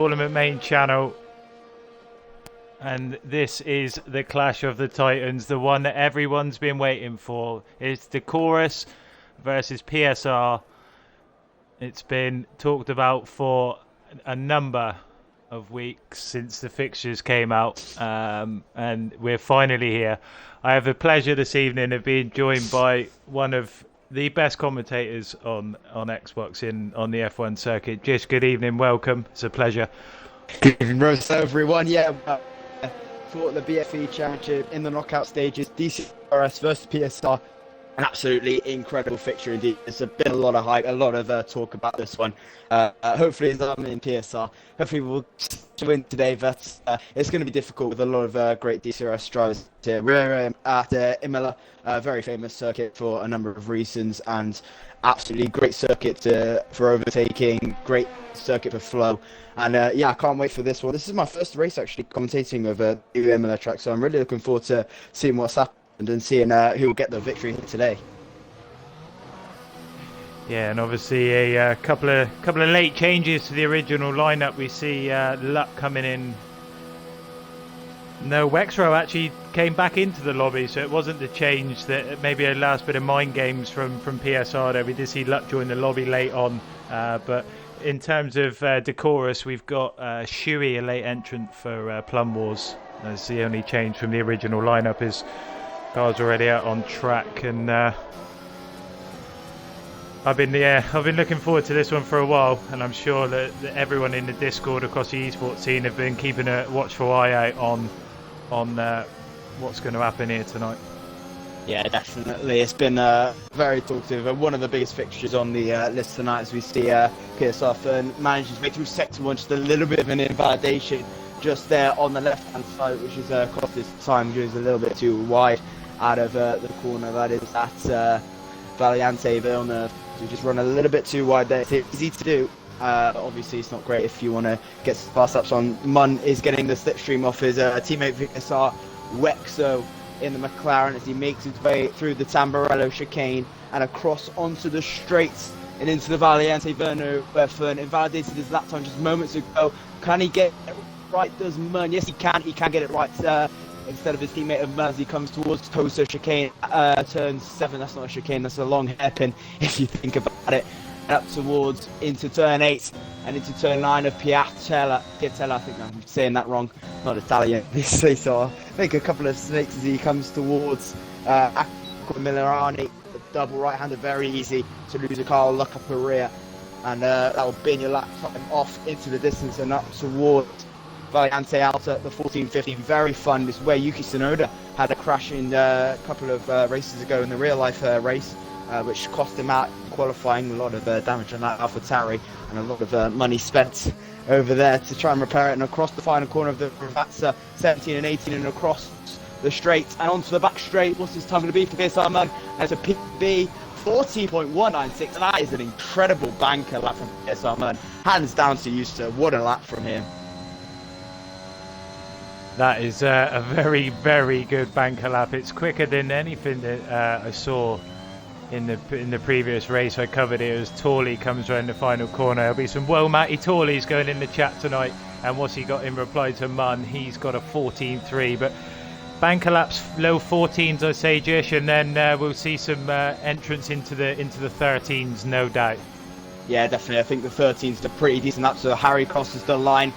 Tournament main channel, and this is the clash of the titans, the one that everyone's been waiting for. It's Decorus versus PSR. It's been talked about for a number of weeks since the fixtures came out, and we're finally here. I have the pleasure this evening of being joined by one of the best commentators on Xbox on the F1 circuit. Jish, good evening, welcome. It's a pleasure. Good evening, everyone. For the BFE Championship in the knockout stages, DCRS versus PSR, an absolutely incredible fixture indeed. There's been a lot of hype, a lot of talk about this one. Hopefully it's in PSR. Hopefully we'll win today, but it's going to be difficult with a lot of great DCRS drivers here. We're at Imola, a very famous circuit for a number of reasons, and absolutely great circuit for overtaking, great circuit for flow. And I can't wait for this one. This is my first race actually commentating over the Imola track, so I'm really looking forward to seeing what's happened and seeing who will get the victory here today. Yeah, and obviously a couple of late changes to the original lineup. We see Luck coming in. No, Wexro actually came back into the lobby, so it wasn't the change that maybe a last bit of mind games from PSR there. We did see Luck join the lobby late on, but in terms of Decorus, we've got Shuey, a late entrant for Plum Wars. That's the only change from the original lineup. His car's already out on track, and I've been looking forward to this one for a while, and I'm sure that everyone in the Discord across the esports scene have been keeping a watchful eye out on what's going to happen here tonight. Yeah, definitely. It's been very talkative. One of the biggest fixtures on the list tonight, as we see PSR Fern manages to make through sector one, just a little bit of an invalidation just there on the left-hand side, which has cost his time. He was a little bit too wide out of the corner. That is at Valiante Villeneuve. So just run a little bit too wide there. It's easy to do. Obviously, it's not great if you want to get fast laps on. Munn is getting the slipstream off his teammate PSR Wexo in the McLaren as he makes his way through the Tamburello chicane and across onto the straights and into the Valiante Villeneuve, where Fern invalidated his lap time just moments ago. Can he get it right? Does Munn? Yes, he can. He can get it right. Instead of his teammate of Maz, he comes towards Tosa chicane, turn 7. That's not a chicane, that's a long hairpin if you think about it. And up towards into turn 8 and into turn 9 of Piatella. I think I'm saying that wrong. Not Italian, so I'll make a couple of snakes as he comes towards Millerani. The double right-hander, very easy to lose a car, lock up a rear, and that will bin your lap time off into the distance and up towards Valiante Alta, the 1450. Very fun. This is where Yuki Tsunoda had a crash in a couple of races ago in the real-life race, which cost him out qualifying. A lot of damage on that AlphaTauri and a lot of money spent over there to try and repair it. And across the final corner of the Ravazza, 17 and 18, and across the straight and onto the back straight. What's his time going to be for PSR Munn? And it's a PB 14.196, and that is an incredible banker lap from PSR Munn. Hands down to you, sir. What a lap from him. That is a very, very good banker lap. It's quicker than anything that I saw in the previous race I covered here, as Torley comes around the final corner. There'll be some Matty Torleys going in the chat tonight, and what's he got in reply to Munn? He's got a 14.3, but banker laps low 14s, I say, Jish, and then we'll see some entrance into the 13s, no doubt. Yeah, definitely. I think the 13s are pretty decent laps. So Harry crosses the line.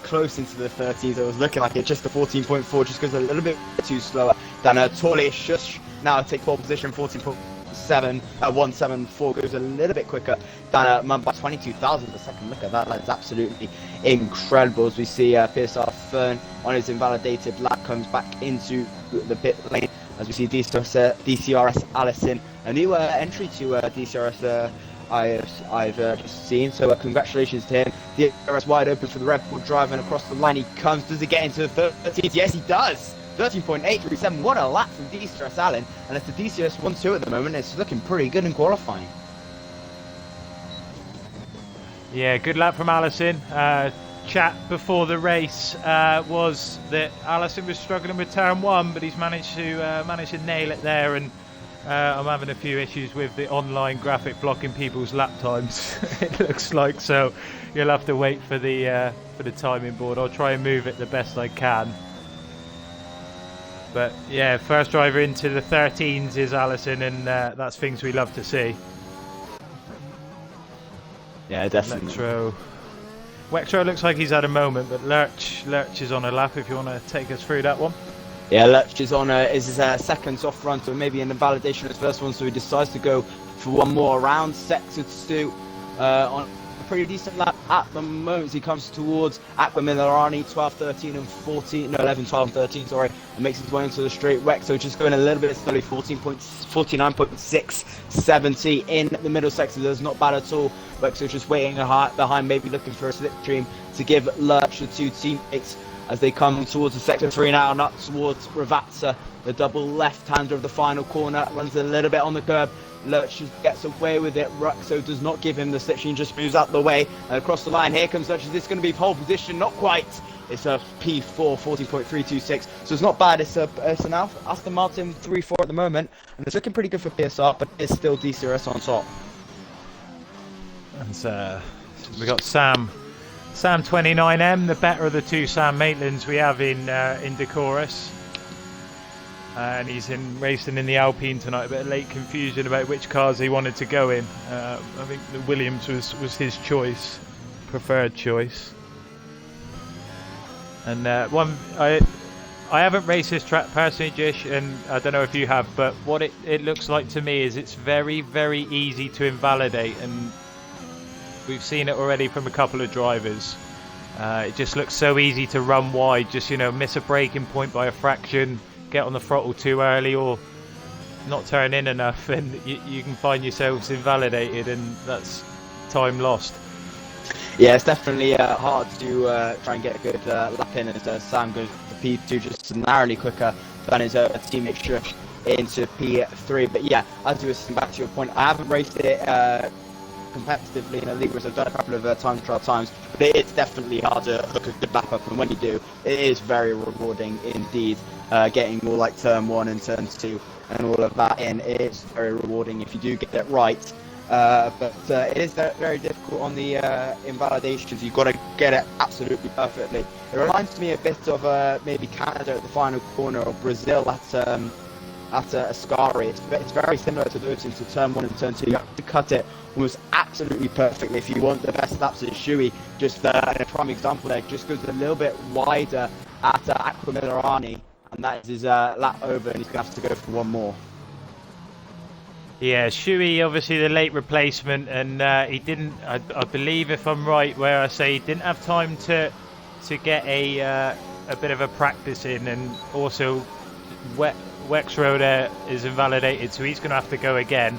Close into the 13s. It was looking like it. Just the 14.4 just goes a little bit too slower than Torley. Shush now take pole position. 14.7 174 goes a little bit quicker than Munn by 22,000 a second. Look at that. That's absolutely incredible. As we see PSR Fern on his invalidated lap comes back into the pit lane. As we see DCRS Allison, a new entry to DCRS. I've just seen, so congratulations to him. The DRS wide open for the Red Bull driver, and across the line he comes. Does he get into the 13th? Yes, he does. 13.837. What a lap from DCRS Allen, and it's the DCRS 1-2 at the moment. It's looking pretty good in qualifying. Yeah, good lap from Allison. Chat before the race was that Allison was struggling with turn 1, but he's managed to nail it there, and I'm having a few issues with the online graphic blocking people's lap times. It looks like, so you'll have to wait for the timing board. I'll try and move it the best I can. But yeah, first driver into the 13s is Allison, and that's things we love to see. Yeah, definitely. Wexro looks like he's had a moment, but Lurch is on a lap. If you want to take us through that one. Yeah, Lurch is on his second soft run, so maybe in the validation of his first one, so he decides to go for one more round. Sector 2 on a pretty decent lap at the moment. He comes towards Aqua Millerani, 12, 13 and 14, no 11, 12 and 13, sorry, and makes his way into the straight. Wexo just going a little bit slowly, 49.670 in the middle sector. That's not bad at all. Wexo just waiting behind, maybe looking for a slipstream to give Lurch the two teammates as they come towards the sector 3 now, and up towards Ravatsa, the double left-hander of the final corner, runs a little bit on the curb. Lurch just gets away with it. Ruxo does not give him the slipstream, just moves out the way across the line. Here comes Lurch. Is this going to be pole position? Not quite. It's a P4, 14.326, so it's not bad. It's an Aston Martin 3.4 at the moment, and it's looking pretty good for PSR, but it's still DCRS on top. And we got Sam 29M, the better of the two Sam Maitlands we have in Decorus. And he's racing in the Alpine tonight. A bit of late confusion about which cars he wanted to go in. I think the Williams was his choice, preferred choice. And I haven't raced this track personally, Jish, and I don't know if you have, but what it looks like to me is it's very, very easy to invalidate, and we've seen it already from a couple of drivers. It just looks so easy to run wide, just miss a braking point by a fraction, get on the throttle too early, or not turn in enough, and you can find yourselves invalidated, and that's time lost. Yeah, it's definitely hard to try and get a good lap in as Sam goes to P2 just narrowly quicker than his teammate Jish into P3. But yeah, as you were saying, back to your point, I haven't raced it competitively in a league race. I've done a couple of time trial times, but it's definitely hard to hook a good lap up, and when you do, it is very rewarding indeed. Getting more like turn 1 and turn 2 and all of that in, it is very rewarding if you do get it right. But it is very difficult on the invalidations. You've got to get it absolutely perfectly. It reminds me a bit of maybe Canada at the final corner, or Brazil at Ascari. It's very similar to those into turn 1 and turn 2. You have to cut it almost absolutely perfectly if you want the best laps. Of Shui, just a prime example there, just goes a little bit wider at Aqua Millerani, and that is his lap over, and he's going to have to go for one more. Yeah, Shui, obviously the late replacement, and he didn't, I believe if I'm right, where I say he didn't have time to get a bit of a practice in, and also Wexro there is invalidated, so he's going to have to go again.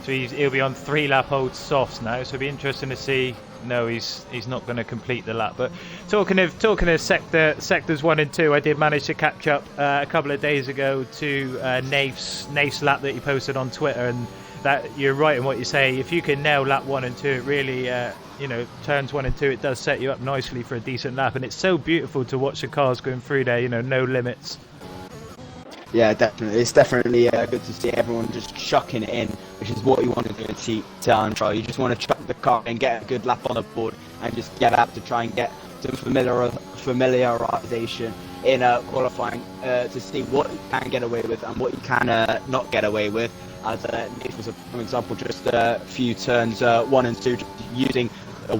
So he'll be on 3 lap old softs now, so it'll be interesting to see. No, he's not going to complete the lap. But talking of sectors 1 and 2, I did manage to catch up a couple of days ago to Nafe's lap that he posted on Twitter, and that you're right in what you say. If you can nail lap 1 and 2, it really turns 1 and 2, it does set you up nicely for a decent lap, and it's so beautiful to watch the cars going through there. No limits. Yeah, definitely. It's definitely good to see everyone just chucking it in, which is what you want to do in time trial. You just want to chuck the car and get a good lap on the board, and just get out to try and get some familiarization in qualifying to see what you can get away with and what you can not get away with. As Nate was an example, just a few turns 1 and 2, just using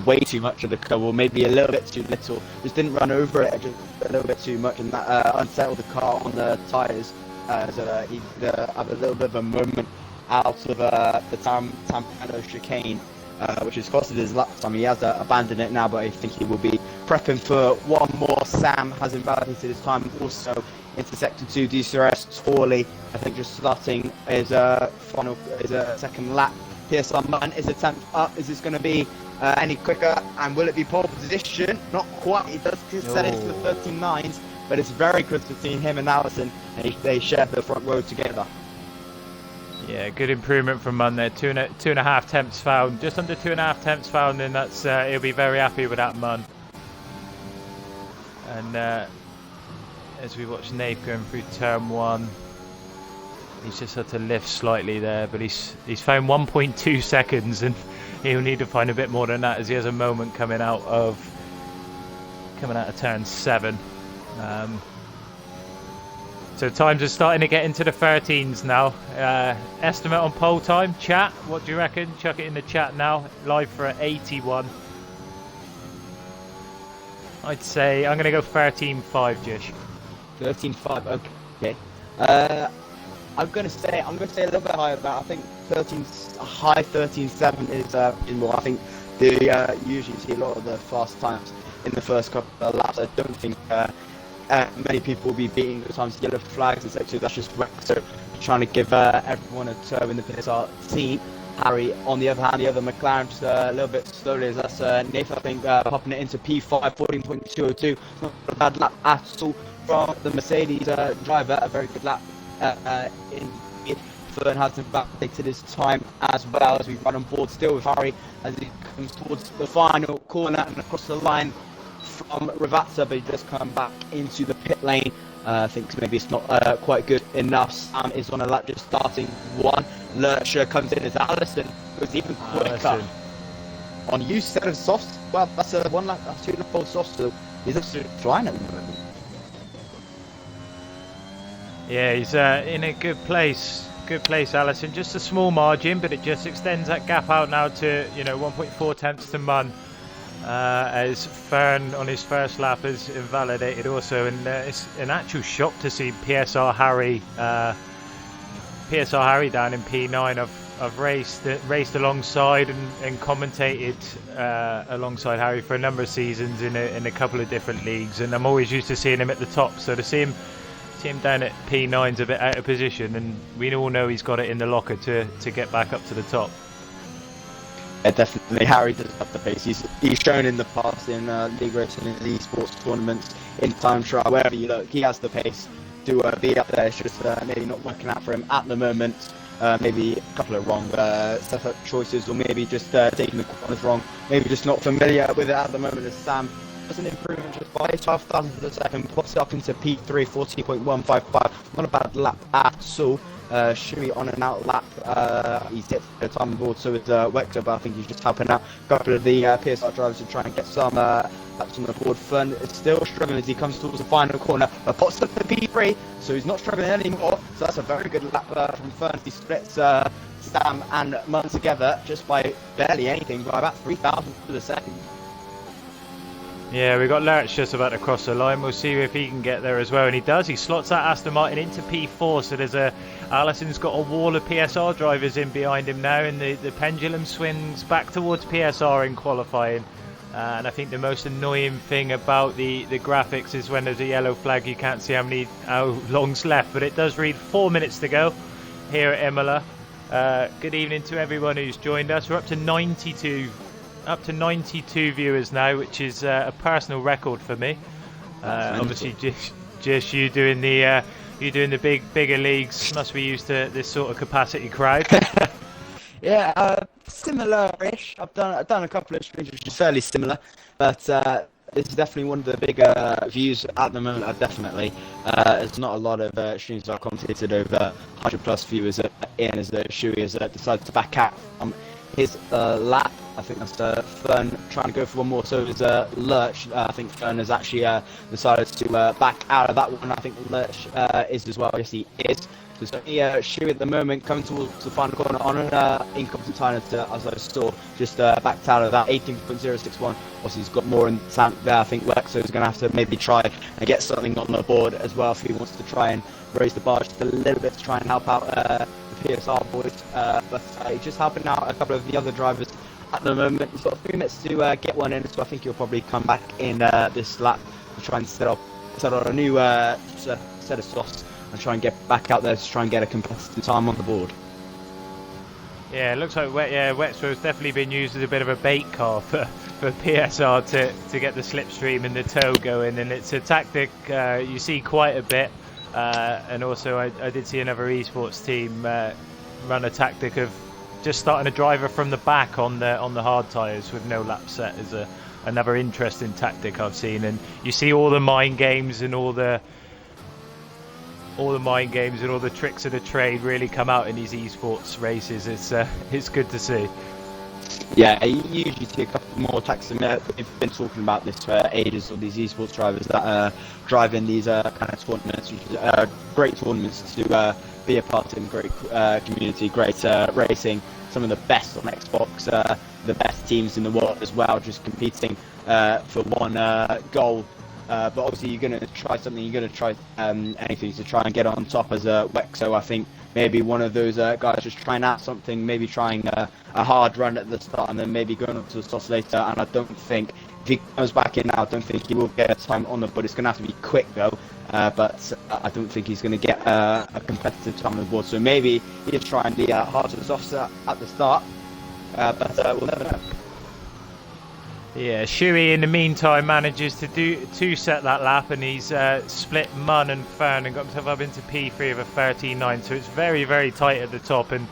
way too much of the curve, or maybe a little bit too little. Just didn't run over it, just a little bit too much, and that unsettled the car on the tyres. So he had a little bit of a moment out of the Tampano chicane, which has costed his lap time. He has abandoned it now, but I think he will be prepping for one more. Sam has invalidated his time also into sector 2. DCRS Torley, I think, just starting his second lap. PSR Martin is a 10th up. Is this going to be any quicker, and will it be pole position? Not quite. It does set it to the 13.9s, but it's very close between him and Allison, and they share the front row together. Yeah, good improvement from Munn there. 2.5 temps found, just under 2.5 temps found, and that's he'll be very happy with that, Munn. And as we watch Nate going through turn 1, he's just had to lift slightly there, but he's found 1.2 seconds, and he'll need to find a bit more than that, as he has a moment coming out of turn 7. So times are starting to get into the 13s now. Estimate on pole time, chat, what do you reckon? Chuck it in the chat now, live for 81. I'd say I'm going to go 13.5, Jish. 13.5, okay. I'm going to say a little bit higher, but I think high 13.7 is more. I think they usually see a lot of the fast times in the first couple of laps. I don't think many people will be beating the times yellow flags, etc. That's just wreck. So trying to give everyone a toe in the PSR team. Harry, on the other hand, the other McLaren just a little bit slowly, as that's Nathan, I think, popping it into P5, 14.202. Not a bad lap at all from the Mercedes driver. A very good lap in Fern hasn't validated his time as well, as we run on board still with Harry as he comes towards the final corner and across the line from Ravazza, but he does come back into the pit lane. I think maybe it's not quite good enough. Sam is on a lap just starting 1. Lurcher comes in as Allison, who's even quicker on use set of softs. Well, that's a 1 lap, 2 lap old soft, so he's absolutely flying at the moment. Yeah, he's in a good place. Good place, Allison. Just a small margin, but it just extends that gap out now to 1.4 tenths to Munn. As Fern on his first lap has invalidated also, and it's an actual shock to see PSR Harry down in P9. I've raced alongside and commentated alongside Harry for a number of seasons in a couple of different leagues, and I'm always used to seeing him at the top. So to see him down at P9's a bit out of position, and we all know he's got it in the locker to get back up to the top. Yeah, definitely. Harry does have the pace. He's shown in the past in league racing, in the esports tournaments, in time trial, wherever you look, he has the pace to be up there. It's just maybe not working out for him at the moment. Maybe a couple of wrong setup choices, or maybe just taking the corners wrong. Maybe just not familiar with it at the moment, as Sam does an improvement just by 12 thousandths of a second, pops it up into P3, 14.155. Not a bad lap at all. Shui on an out lap, he's hit the time on board, so is Wexler, but I think he's just helping out a couple of the PSR drivers to try and get some laps on the board. Fern is still struggling as he comes towards the final corner, but pops up to P3, so he's not struggling anymore. So that's a very good lap from Fern. He splits Sam and Munn together just by barely anything, by about 3 thousandths of a second. Yeah, we've got Lurch just about to cross the line. We'll see if he can get there as well, and he does. He slots that Aston Martin into P4, so there's Allison's got a wall of PSR drivers in behind him now, and the pendulum swings back towards PSR in qualifying. And I think the most annoying thing about the graphics is when there's a yellow flag, you can't see how long's left, but it does read 4 minutes to go here at Imola. Good evening to everyone who's joined us. We're up to 92 viewers now, which is a personal record for me. Obviously, just you doing the bigger leagues must be used to this sort of capacity crowd. Yeah, similar-ish. I've done a couple of streams which is fairly similar, but this is definitely one of the bigger views at the moment. Definitely, there's not a lot of streams that I've commentated over 100+ viewers in, as Shui has decided to back out his lap. I think that's Fern trying to go for one more, so is Lurch. I think Fern has actually decided to back out of that one. I think Lurch is as well. Yes, he is. So Shui at the moment coming towards the final corner on an incompetent time, as I saw, just backed out of that 18.061. Obviously, he's got more in the tank there, I think, so he's going to have to maybe try and get something on the board as well if he wants to try and raise the bar just a little bit to try and help out the PSR boys. But he's just helping out a couple of the other drivers at the moment. He's got a few minutes to get one in, so I think he'll probably come back in this lap to try and set on a new set of softs and try and get back out there to try and get a competitive time on the board. Yeah, it looks like Wexford's definitely been used as a bit of a bait car for PSR to get the slipstream and the tow going, and it's a tactic you see quite a bit. And also I did see another esports team run a tactic of just starting a driver from the back on the hard tyres with no lap set is another interesting tactic I've seen. And you see all the mind games and all the tricks of the trade really come out in these esports races. It's good to see. Yeah, you usually see a couple more attacks. We've been talking about this for ages, of these esports drivers that drive in these kind of tournaments, which is great tournaments to be a part of, great community, great racing, some of the best on Xbox, the best teams in the world as well, just competing for one goal. But obviously you're going to try something, you're going to try anything to try and get on top as a WEC. So I think maybe one of those guys just trying out something, maybe trying a hard run at the start and then maybe going up to the sauce later. And I don't think, if he comes back in now, I don't think he will get a time on the board. It's going to have to be quick though. But I don't think he's going to get a competitive time on the board. So maybe he'll try and be hard to the softs at the start. But we'll never know. Yeah, Shuey in the meantime manages to set that lap, and he's split Mun and Fern and got himself up into P3 of a 13.9. So it's very, very tight at the top, and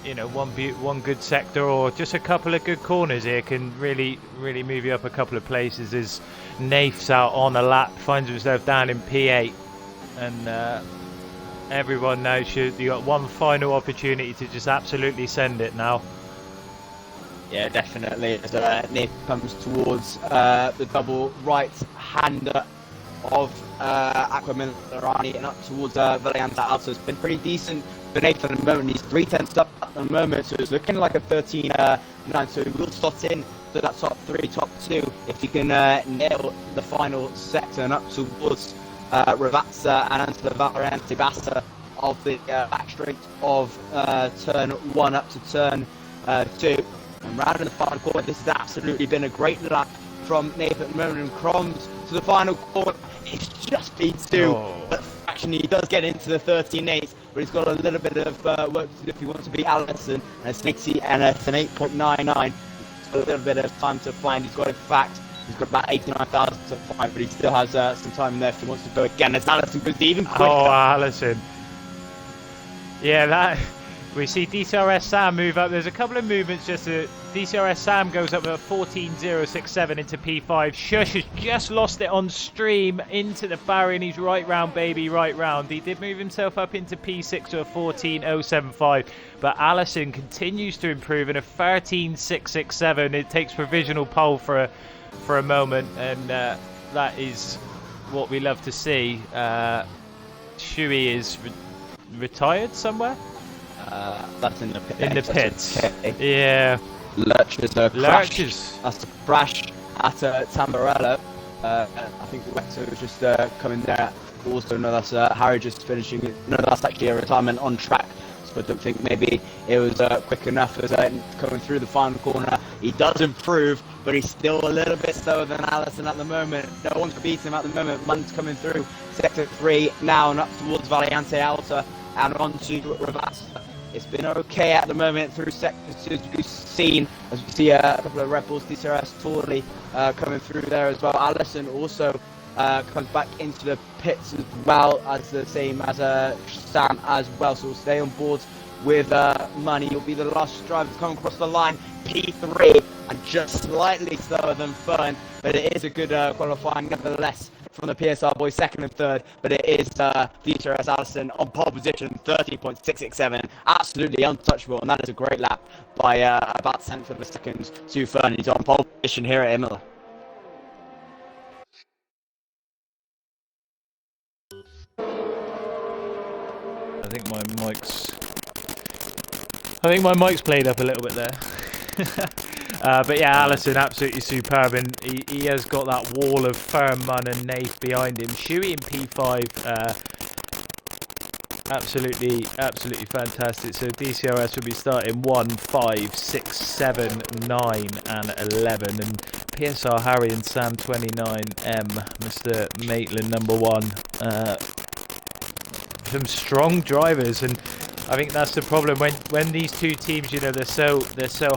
you know, one good sector or just a couple of good corners here can really move you up a couple of places. As Nafe's out on a lap, finds himself down in P8, and everyone now you got one final opportunity to just absolutely send it now. Yeah, definitely. As Nafe comes towards the double right-hander of Aquamillerani and up towards Valianta Alto. It's been pretty decent for Nafe at the moment. He's 3/10 up at the moment, so it's looking like a 13.9. So he will slot in to that top 3, top 2 if he can nail the final sector and up towards Ravazza and onto the Variante Bassa of the back straight of turn 1 up to turn 2. And round in the final corner, this has absolutely been a great lap from Nathan Moon and Croms to the final corner. It's just P2. But actually, he does get into the 13.8, but he's got a little bit of work to do if he wants to beat Allison. And it's an 8.99. He's got a little bit of time to find. He's got, in fact, he's got about 89,000 to find, but he still has some time there if he wants to go again. As Allison goes even quicker. Oh, Allison. Yeah, that. We see DCRS Sam move up. There's a couple of movements just to... DCRS Sam goes up at 14.067 into P5. Shush has just lost it on stream into the barrier, and he's right round, baby, right round. He did move himself up into P6 to a 14.075, but Allison continues to improve in a 13.667. It takes provisional pole for a moment, and that is what we love to see. Shuey is retired somewhere? That's in the pit. In the pits. Yeah. Lurch's Lurch's. That's a crash at Tamburello. I think Wexo was just coming there. Also, no, that's Harry just finishing. No, that's actually a retirement on track. So I don't think maybe it was quick enough as coming through the final corner. He does improve, but he's still a little bit slower than Allison at the moment. No one can beat him at the moment. Mun's coming through sector 3 now and up towards Valiante Alta and on to Ravazza. It's been okay at the moment through sectors as we've seen, as we see a couple of Red Bulls, DCRS Torley coming through there as well. Allison also comes back into the pits as well, as the same as Sam as well. So we'll stay on board with Money. He'll be the last driver to come across the line, P3, and just slightly slower than Fern, but it is a good qualifying nevertheless from the PSR boys, 2nd and 3rd, but it is DCRS Allison on pole position, 30.667, absolutely untouchable, and that is a great lap by about 10th of a second to Fern. He's on pole position here at Imola. I think my mic's played up a little bit there. But yeah, Allison absolutely superb, and he has got that wall of Fern, Mun and Nafe behind him. Shuey in P5, absolutely fantastic. So DCRS will be starting 1, 5, 6, 7, 9 and 11, and PSR Harry and Sam 29M, Mr. Maitland number 1. Some strong drivers, and I think that's the problem when these two teams, you know, they're so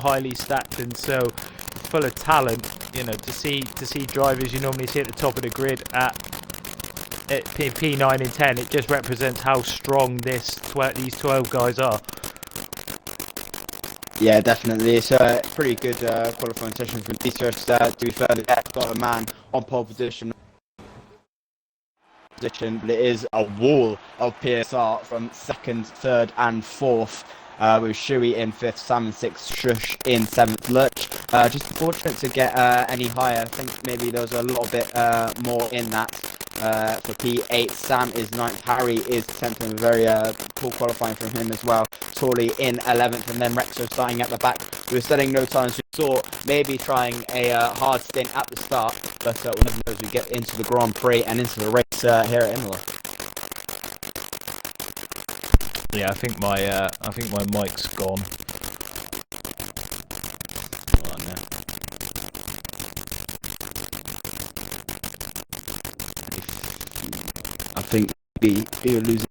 highly stacked and so full of talent. You know, to see drivers you normally see at the top of the grid at P9 and 10, it just represents how strong these 12 guys are. Yeah, definitely. It's a pretty good qualifying session from DCRS. To be fair, they've got a man on pole position, but it is a wall of PSR from 2nd, 3rd and 4th. with Shui in 5th, Sam in 6th, Shush in 7th, Lurch. Just unfortunate to get any higher. I think maybe there was a little bit more in that. For P8, Sam is 9th, Harry is 10th, and very poor qualifying from him as well. Torley in 11th, and then Rexo starting at the back. We were setting no times. We saw maybe trying a hard stint at the start, but we never know as we get into the Grand Prix and into the race here at Imola. Yeah, I think my mic's gone. I think we're losing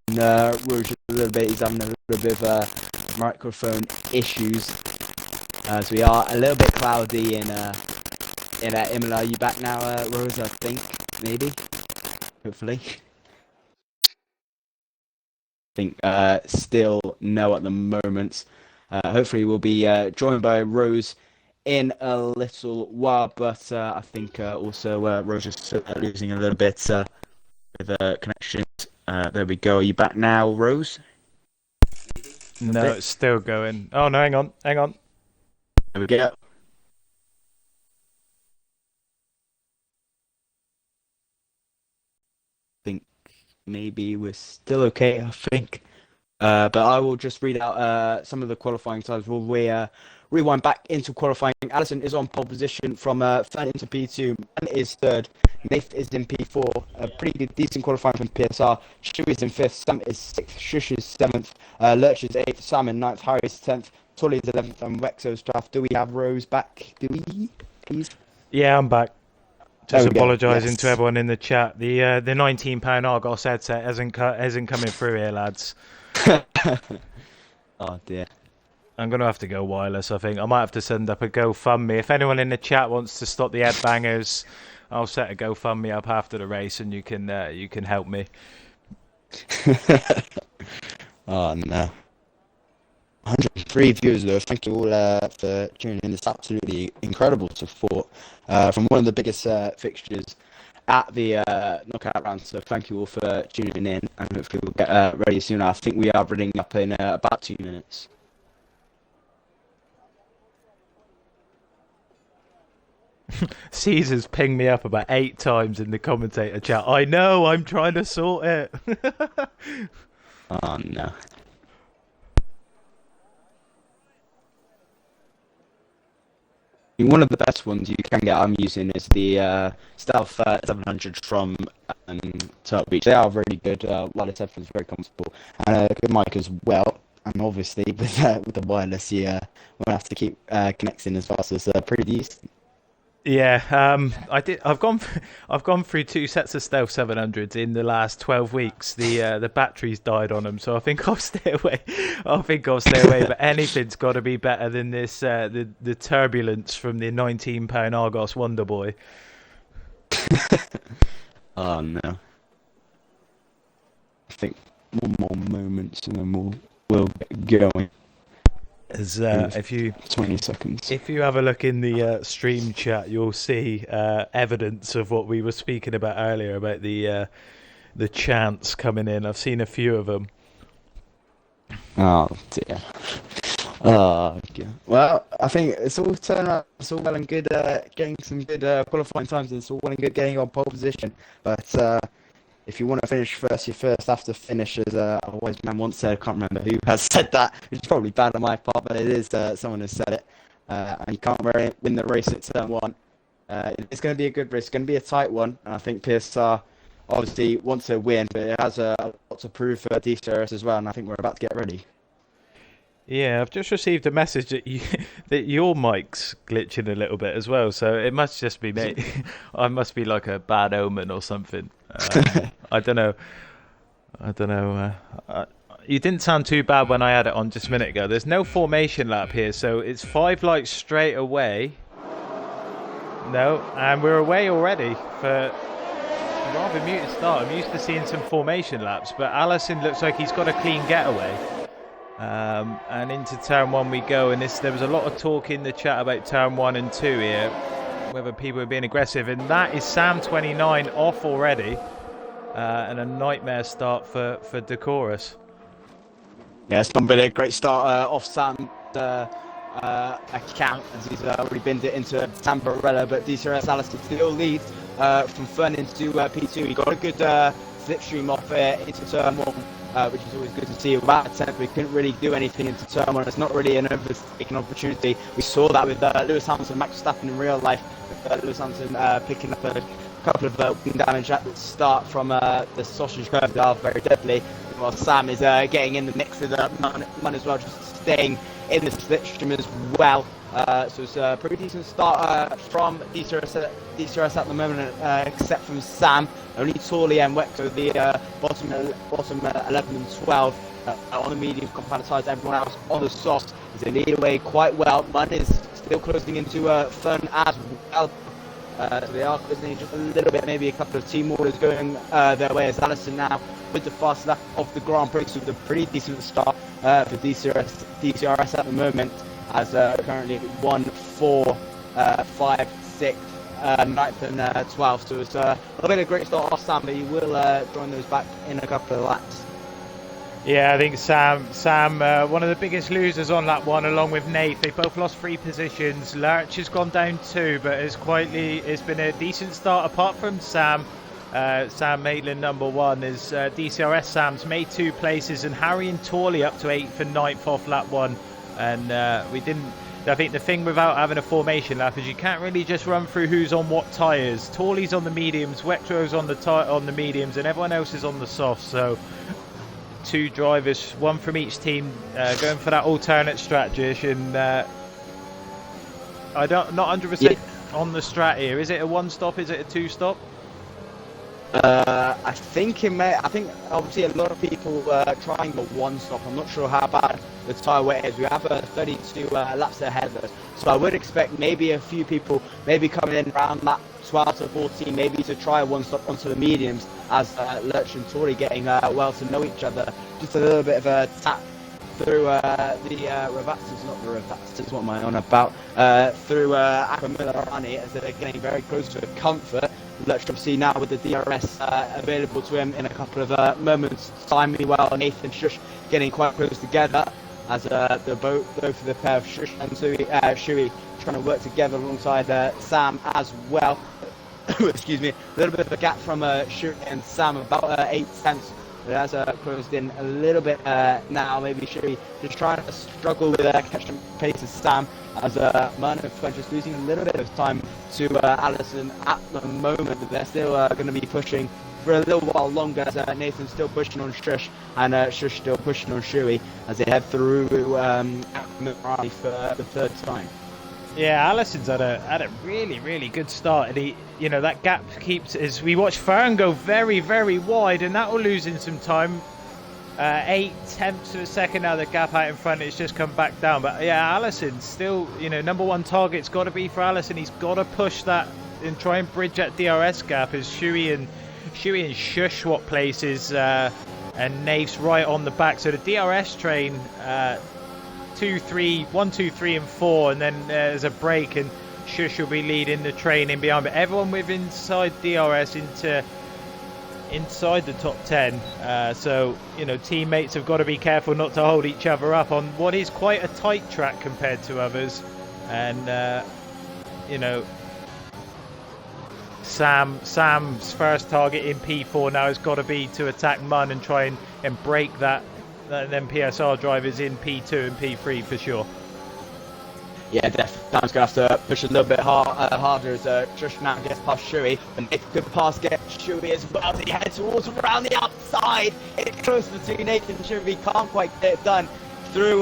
Rouge a little bit. He's having a little bit of microphone issues, as we are a little bit cloudy in Imola. Are you back now, Rose? I think maybe, hopefully. I think still no at the moment. Hopefully we'll be joined by Rose in a little while, but I think also Rose is losing a little bit with connections. There we go. Are you back now, Rose? No, it's still going. Oh no, hang on. There we go. I think maybe we're still okay, I think. But I will just read out some of the qualifying times. We'll rewind back into qualifying. Allison is on pole position from 3rd into P2. Man is 3rd. Nath is in P4. A pretty good, decent qualifying from PSR. Shui is in 5th. Sam is 6th. Shush is 7th. Lurch is 8th. Sam in 9th. Harry is 10th. Tully is 11th. And Wexo's 12th. Do we have Rose back? Do we, please? Yeah, I'm back. Just apologising to Yes. everyone in the chat. The £19 Argos headset isn't coming through here, lads. Oh dear. I'm going to have to go wireless, I think. I might have to send up a GoFundMe. If anyone in the chat wants to stop the headbangers, I'll set a GoFundMe up after the race and you can help me. Oh no. 103 viewers though. Thank you all for tuning in. It's absolutely incredible support from one of the biggest fixtures at the knockout round. So thank you all for tuning in, and hopefully we'll get ready soon. I think we are running up in about 2 minutes. Caesar's pinged me up about 8 times in the commentator chat. I know, I'm trying to sort it. Oh no. One of the best ones you can get I'm using is the Stealth 700 from Turtle Beach. They are really good. Wireless headphones, very comfortable, and a good mic as well. And obviously with the wireless, you won't have to keep connecting as well. So it's pretty decent. Yeah, I've gone through 2 sets of Stealth 700s in the last 12 weeks. The batteries died on them, so I think I'll stay away. But anything's got to be better than this. The turbulence from the £19 Argos Wonder Boy. Oh no. I think one more moment and then we'll get going. As if you 20 seconds. If you have a look in the stream chat, you'll see evidence of what we were speaking about earlier about the chants coming in. I've seen a few of them. Oh dear. Oh dear. Well, I think it's all turn around. It's all well and good getting some good qualifying times. It's all well and good getting on pole position. But if you want to finish first, you first have to finish, as a wise man once said. I can't remember who has said that. It's probably bad on my part, but it is someone has said it. And you can't win the race at turn 1. It's going to be a good race. It's going to be a tight one. And I think PSR obviously wants to win, but it has a lot to prove for DCRS as well. And I think we're about to get ready. Yeah, I've just received a message that your mic's glitching a little bit as well, so it must just be me. I must be like a bad omen or something. I don't know. You didn't sound too bad when I had it on just a minute ago. There's no formation lap here, so it's 5 lights straight away. No, and we're away already for a rather muted start. I'm used to seeing some formation laps, but Allison looks like he's got a clean getaway. And into turn 1 we go, and there was a lot of talk in the chat about turn 1 and 2 here, whether people are being aggressive, and that is Sam 29 off already, and a nightmare start for Decorus. Yeah, it's been a great start off Sam's account, as he's already binned it into Sam Barella, but DCRS Alistair still leads from Fern into P2. He got a good slipstream off into turn 1, which is always good to see. Without a 10th, we couldn't really do anything into turn 1. It's not really an overtaken opportunity. We saw that with Lewis Hamilton, Max Verstappen in real life, with Lewis Hamilton picking up a couple of wing damage at the start from the sausage curve. They are very deadly. While Sam is getting in the mix with Mun as well, just staying in the slipstream as well. So it's a pretty decent start from DCRS at the moment, except from Sam. Only Torley and Wexo, the bottom 11 and 12 on the medium compatibilized. Everyone else on the softs is they lead away quite well. Mun is still closing into Fern as well. So they are closing just a little bit, maybe a couple of team orders going their way as Allison now with the fast lap of the Grand Prix with a pretty decent start for DCRS at the moment, as currently 1, 4, 5, 6, 9th and 12th. So it's been a great start off Sam, but he will join those back in a couple of laps. Yeah, I think Sam, one of the biggest losers on lap 1, along with Nate. They both lost 3 positions. Lurch has gone down 2, but it's been a decent start apart from Sam. Sam Maitland number 1 is DCRS. Sam's made 2 places, and Harry and Torley up to 8th and 9th off lap 1. And we didn't. I think the thing without having a formation lap is you can't really just run through who's on what tyres. Torley's on the mediums, Wexro's on the mediums, and everyone else is on the softs. So 2 drivers, 1 from each team, going for that alternate strat, Jish. And I don't, not 100% on the strat here. Is it a 1-stop? Is it a 2-stop? I think obviously a lot of people trying the 1-stop. I'm not sure how bad the tyre weight is. We have 32 laps ahead of us, so I would expect maybe a few people maybe coming in around lap 12 to 14, maybe to try a 1-stop onto the mediums, as Lurch and Tory getting well to know each other. Just a little bit of a tap through the Ravasters, not the Ravasters, what am I on about? Through Aqua Millerani, as they're getting very close to comfort. Let's obviously now with the DRS available to him in a couple of moments time. Meanwhile, Nathan Shush getting quite close together, as both of the pair of Shush and Shui trying to work together alongside Sam as well. Excuse me, a little bit of a gap from Shui and Sam, about 8 tenths. It has closed in a little bit now. Maybe Shui just trying to struggle with catching pace as Sam, as Mun just losing a little bit of time to Allison at the moment. But they're still going to be pushing for a little while longer, as Nathan's still pushing on Shush, and Shush still pushing on Shui as they head through Mirani for the 3rd time. Yeah, Allison's had a really good start, and he, that gap keeps, as we watch Fern go very wide, and that will lose in some time. 8 tenths of a second now, the gap out in front, it's just come back down. But yeah, Allison still, number 1 target's got to be for Allison. He's got to push that and try and bridge that DRS gap, as Shui and Shush swap places, and Nave's right on the back. So the DRS train, 1, 2, 3 and 4, and then there's a break, and Shush will be leading the train in behind. But everyone with inside DRS inside the top 10, so teammates have got to be careful not to hold each other up on what is quite a tight track compared to others. And Sam's first target in P4 now has got to be to attack Mun and try and break that. Then PSR drivers in P2 and P3 for sure. Yeah, definitely. Sam's going to have to push a little bit harder as Trish now gets past Shui. And if good pass gets Shui as well, they head towards around the outside. It's close between Nathan and Shui. Can't quite get it done through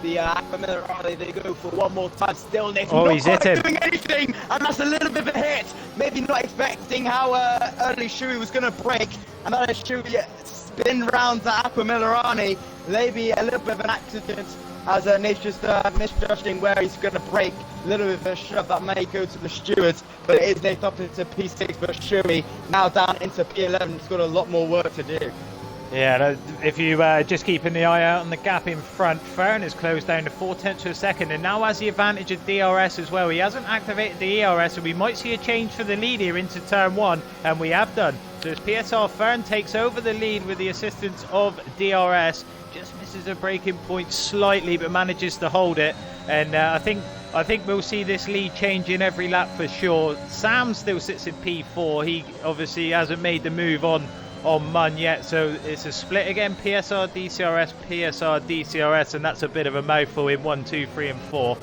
the Aqua Millerani. They go for one more time. Still Nathan not quite doing anything. And that's a little bit of a hit. Maybe not expecting how early Shui was going to break. And then Shui spin round to Aqua Millerani. Maybe a little bit of an accident, as Nate's just misjudging where he's going to break. A little bit of a shove that may go to the stewards, but it is Nate up into P6, but Shui now down into P11. He's got a lot more work to do. Yeah, if you just keeping the eye out on the gap in front, Fern has closed down to 0.4 of a second and now has the advantage of DRS as well. He hasn't activated the ERS, so we might see a change for the lead here into turn 1, and we have done. So as PSR, Fern takes over the lead with the assistance of DRS. Just misses a braking point slightly, but manages to hold it. And I think we'll see this lead change in every lap for sure. Sam still sits in P4. He obviously hasn't made the move on Mun yet, so it's a split again. PSR, DCRS, PSR, DCRS, and that's a bit of a mouthful in 1, 2, 3, and 4.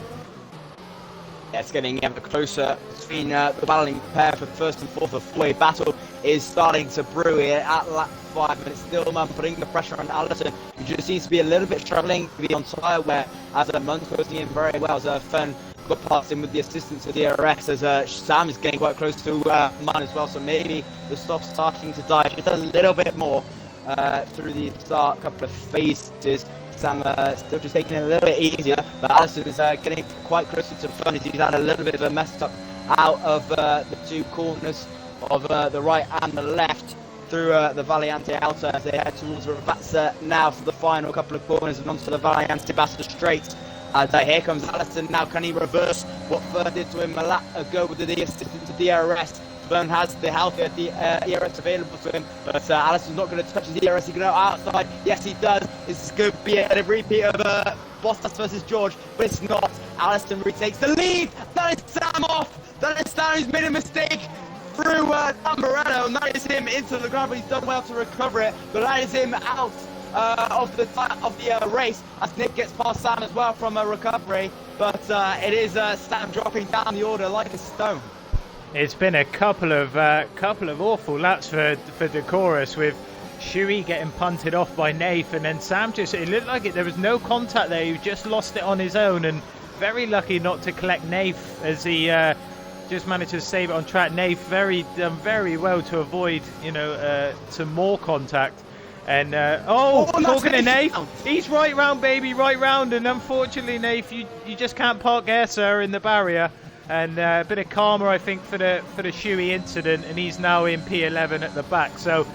Yeah, it's getting ever closer between the battling pair for first and fourth. A four-way battle is starting to brew here at lap 5, and it's still putting the pressure on Allison, who just seems to be a little bit struggling to be on tyre wear, as Mun's closing in very well, as Fern got past him with the assistance of the DRS, as Sam is getting quite close to Mun as well, so maybe the stop's starting to die just a little bit more through the start couple of phases. Sam still just taking it a little bit easier, but Allison is getting quite close to Fern as he's had a little bit of a mess up out of the two corners of the right and the left through the Valiante Outer as they head towards Ravazza now for the final couple of corners and onto the Valiante Bassa Straight. And here comes Allison now. Can he reverse what Fern did to him a lap ago with the assistance of DRS? Fern has the healthier ERS available to him, but Allison's not going to touch his ERS. He can go outside. Yes, he does. This is going to be a repeat of Bottas versus George, but it's not. Allison retakes the lead. That is Sam off. That is Sam who's made a mistake through Dan Moreno, and that is him into the ground, but he's done well to recover it. But that is him out of the race as Nick gets past Sam as well from a recovery. But it is Sam dropping down the order like a stone. It's been a couple of awful laps for Decorus, with Shuey getting punted off by Nath, and then Sam it looked like there was no contact there. He just lost it on his own, and very lucky not to collect Nath as he just managed to save it on track. Nath done very well to avoid some more contact. And talking to Nath, he's right round, baby, right round, and unfortunately, Nath, you just can't park there, sir, in the barrier. And a bit of karma, I think, for the Shuey incident, and he's now in P11 at the back. So,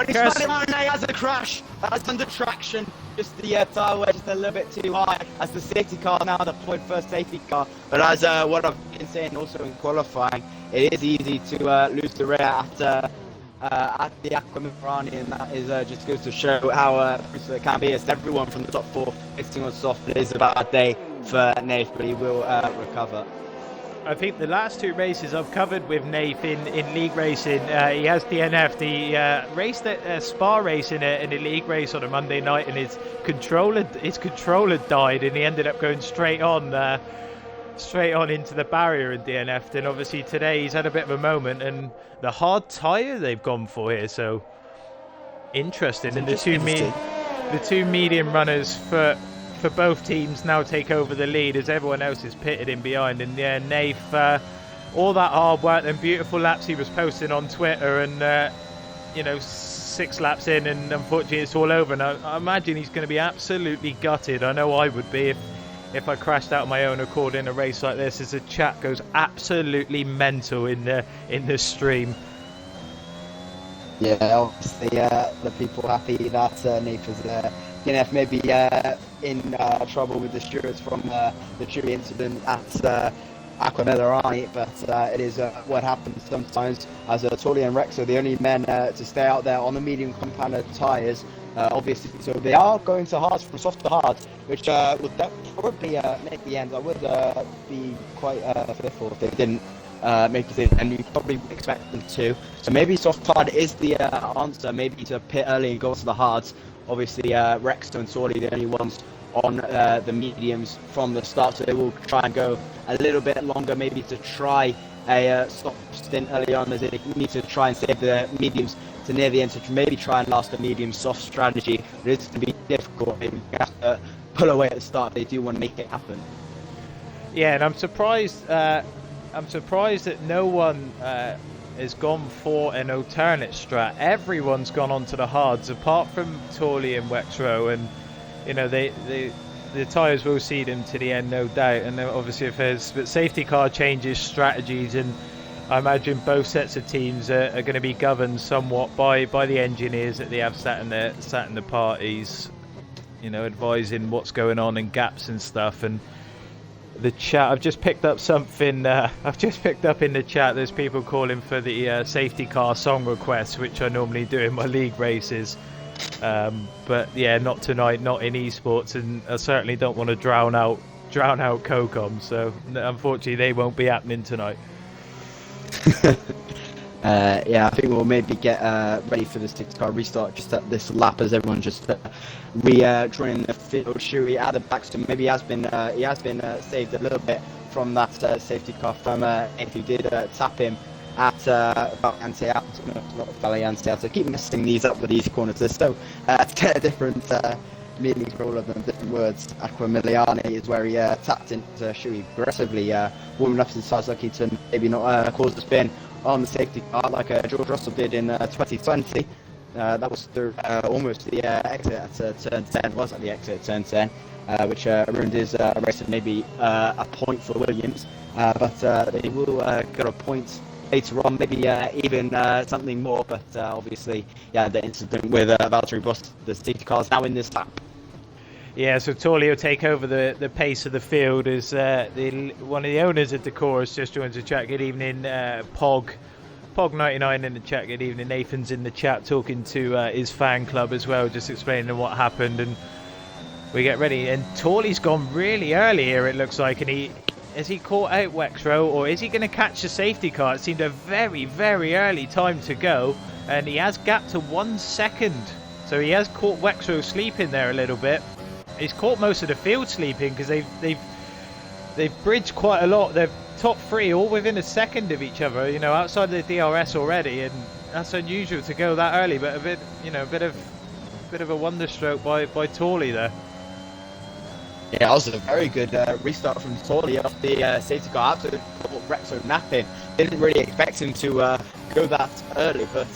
he's has a crash. That's under traction. Just the tyre wear just a little bit too high as the safety car now deployed first safety car. But as what I've been saying also in qualifying, it is easy to lose the rear at the Aquamarani, and that is just goes to show how crucial it can be. As everyone from the top 4 fixing on soft. It is about a day for Nath, but he will recover. I think the last 2 races I've covered with Nath in league racing, he has DNF. The race that Spa race in a league race on a Monday night, and his controller died, and he ended up going straight on into the barrier and DNF'd. And obviously today he's had a bit of a moment, and the hard tyre they've gone for here, so interesting. And the two medium runners for both teams now take over the lead as everyone else is pitted in behind. And yeah, Nath, all that hard work and beautiful laps he was posting on Twitter, and 6 laps in, and unfortunately it's all over. And I imagine he's going to be absolutely gutted. I know I would be if I crashed out of my own accord in a race like this, as the chat goes absolutely mental in the stream. Yeah, obviously the people happy that Nath is maybe in trouble with the stewards from the Chewy incident at Aquamarani, but it is what happens sometimes, as Tully and Rex are the only men to stay out there on the medium compounded tyres, obviously, so they are going to hards from soft to hard, which would probably make the end. I would be quite fearful if they didn't make it in, and you probably would expect them to. So maybe soft hard is the answer, maybe to pit early and go to the hards. Obviously, Rex and Sorley the only ones on the mediums from the start, so they will try and go a little bit longer, maybe to try a stop stint early on, as they need to try and save the mediums to near the end, to maybe try and last a medium soft strategy. But it's going to be difficult. Maybe you have to pull away at the start if they do want to make it happen. Yeah, and I'm surprised that no one has gone for an alternate strat. Everyone's gone onto the hards, apart from Torley and Wexrow, and the tyres will see them to the end, no doubt. And then obviously if there's safety car changes strategies, and I imagine both sets of teams are going to be governed somewhat by the engineers that they have sat in the parties, you know, advising what's going on and gaps and stuff. And the chat, I've just picked up something. I've just picked up in the chat. There's people calling for the safety car song requests, which I normally do in my league races. But yeah, not tonight, not in esports, and I certainly don't want to drown out COCOM. So unfortunately, they won't be happening tonight. Yeah, I think we'll maybe get ready for the safety car restart just at this lap as everyone just joining the field. Shuey at the back, so maybe he has been saved a little bit from that safety car from if you did tap him at Valiante out. Not Valiante out. So keep messing these up with these corners. There's so different meanings for all of them, different words. Aquamiliani is where he tapped into Shuey aggressively, warming up his sides lucky to maybe not cause a spin on the safety car like George Russell did in 2020. That was through almost the exit at turn 10, was at the exit at turn 10, which ruined his race and maybe a point for Williams. But they will get a point later on, maybe even something more. But obviously, yeah, the incident with Valtteri Bottas, the safety car is now in this lap. Yeah, so Torley will take over the pace of the field as one of the owners of Decorus just joins the chat. Good evening, Pog99 in the chat. Good evening, Nathan's in the chat talking to his fan club as well, just explaining what happened, and we get ready. And Torley's gone really early here, it looks like, and has he caught out Wexrow, or is he going to catch the safety car? It seemed a very, very early time to go, and he has gapped to 1 second, so he has caught Wexrow sleeping there a little bit. He's caught most of the field sleeping because they've bridged quite a lot. They're top three all within a second of each other, you know, outside the DRS already, and that's unusual to go that early. But a bit of a wonder stroke by Torley there. Yeah, that was a very good restart from Torley off the safety car. Absolutely Rexo napping. Didn't really expect him to go that early, but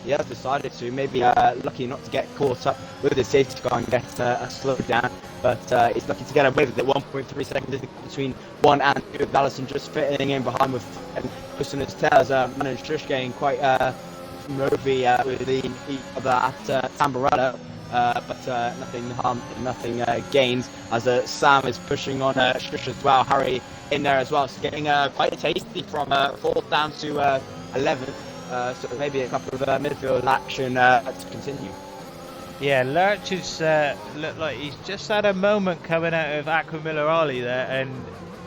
he has decided to. Maybe lucky not to get caught up with the safety car and get a slowdown, but he's lucky to get away with it. 1.3 seconds between 1 and 2. Allison just fitting in behind with pushing his tail as managed Jish getting quite movie with each other at Tamburello. But nothing harm, nothing gains as Sam is pushing on Shush as well. Harry in there as well. It's getting quite tasty from 4th down to 11th. So maybe a couple of midfield action to continue. Yeah, Lurch has looked like he's just had a moment coming out of Aquamiller Ali there, and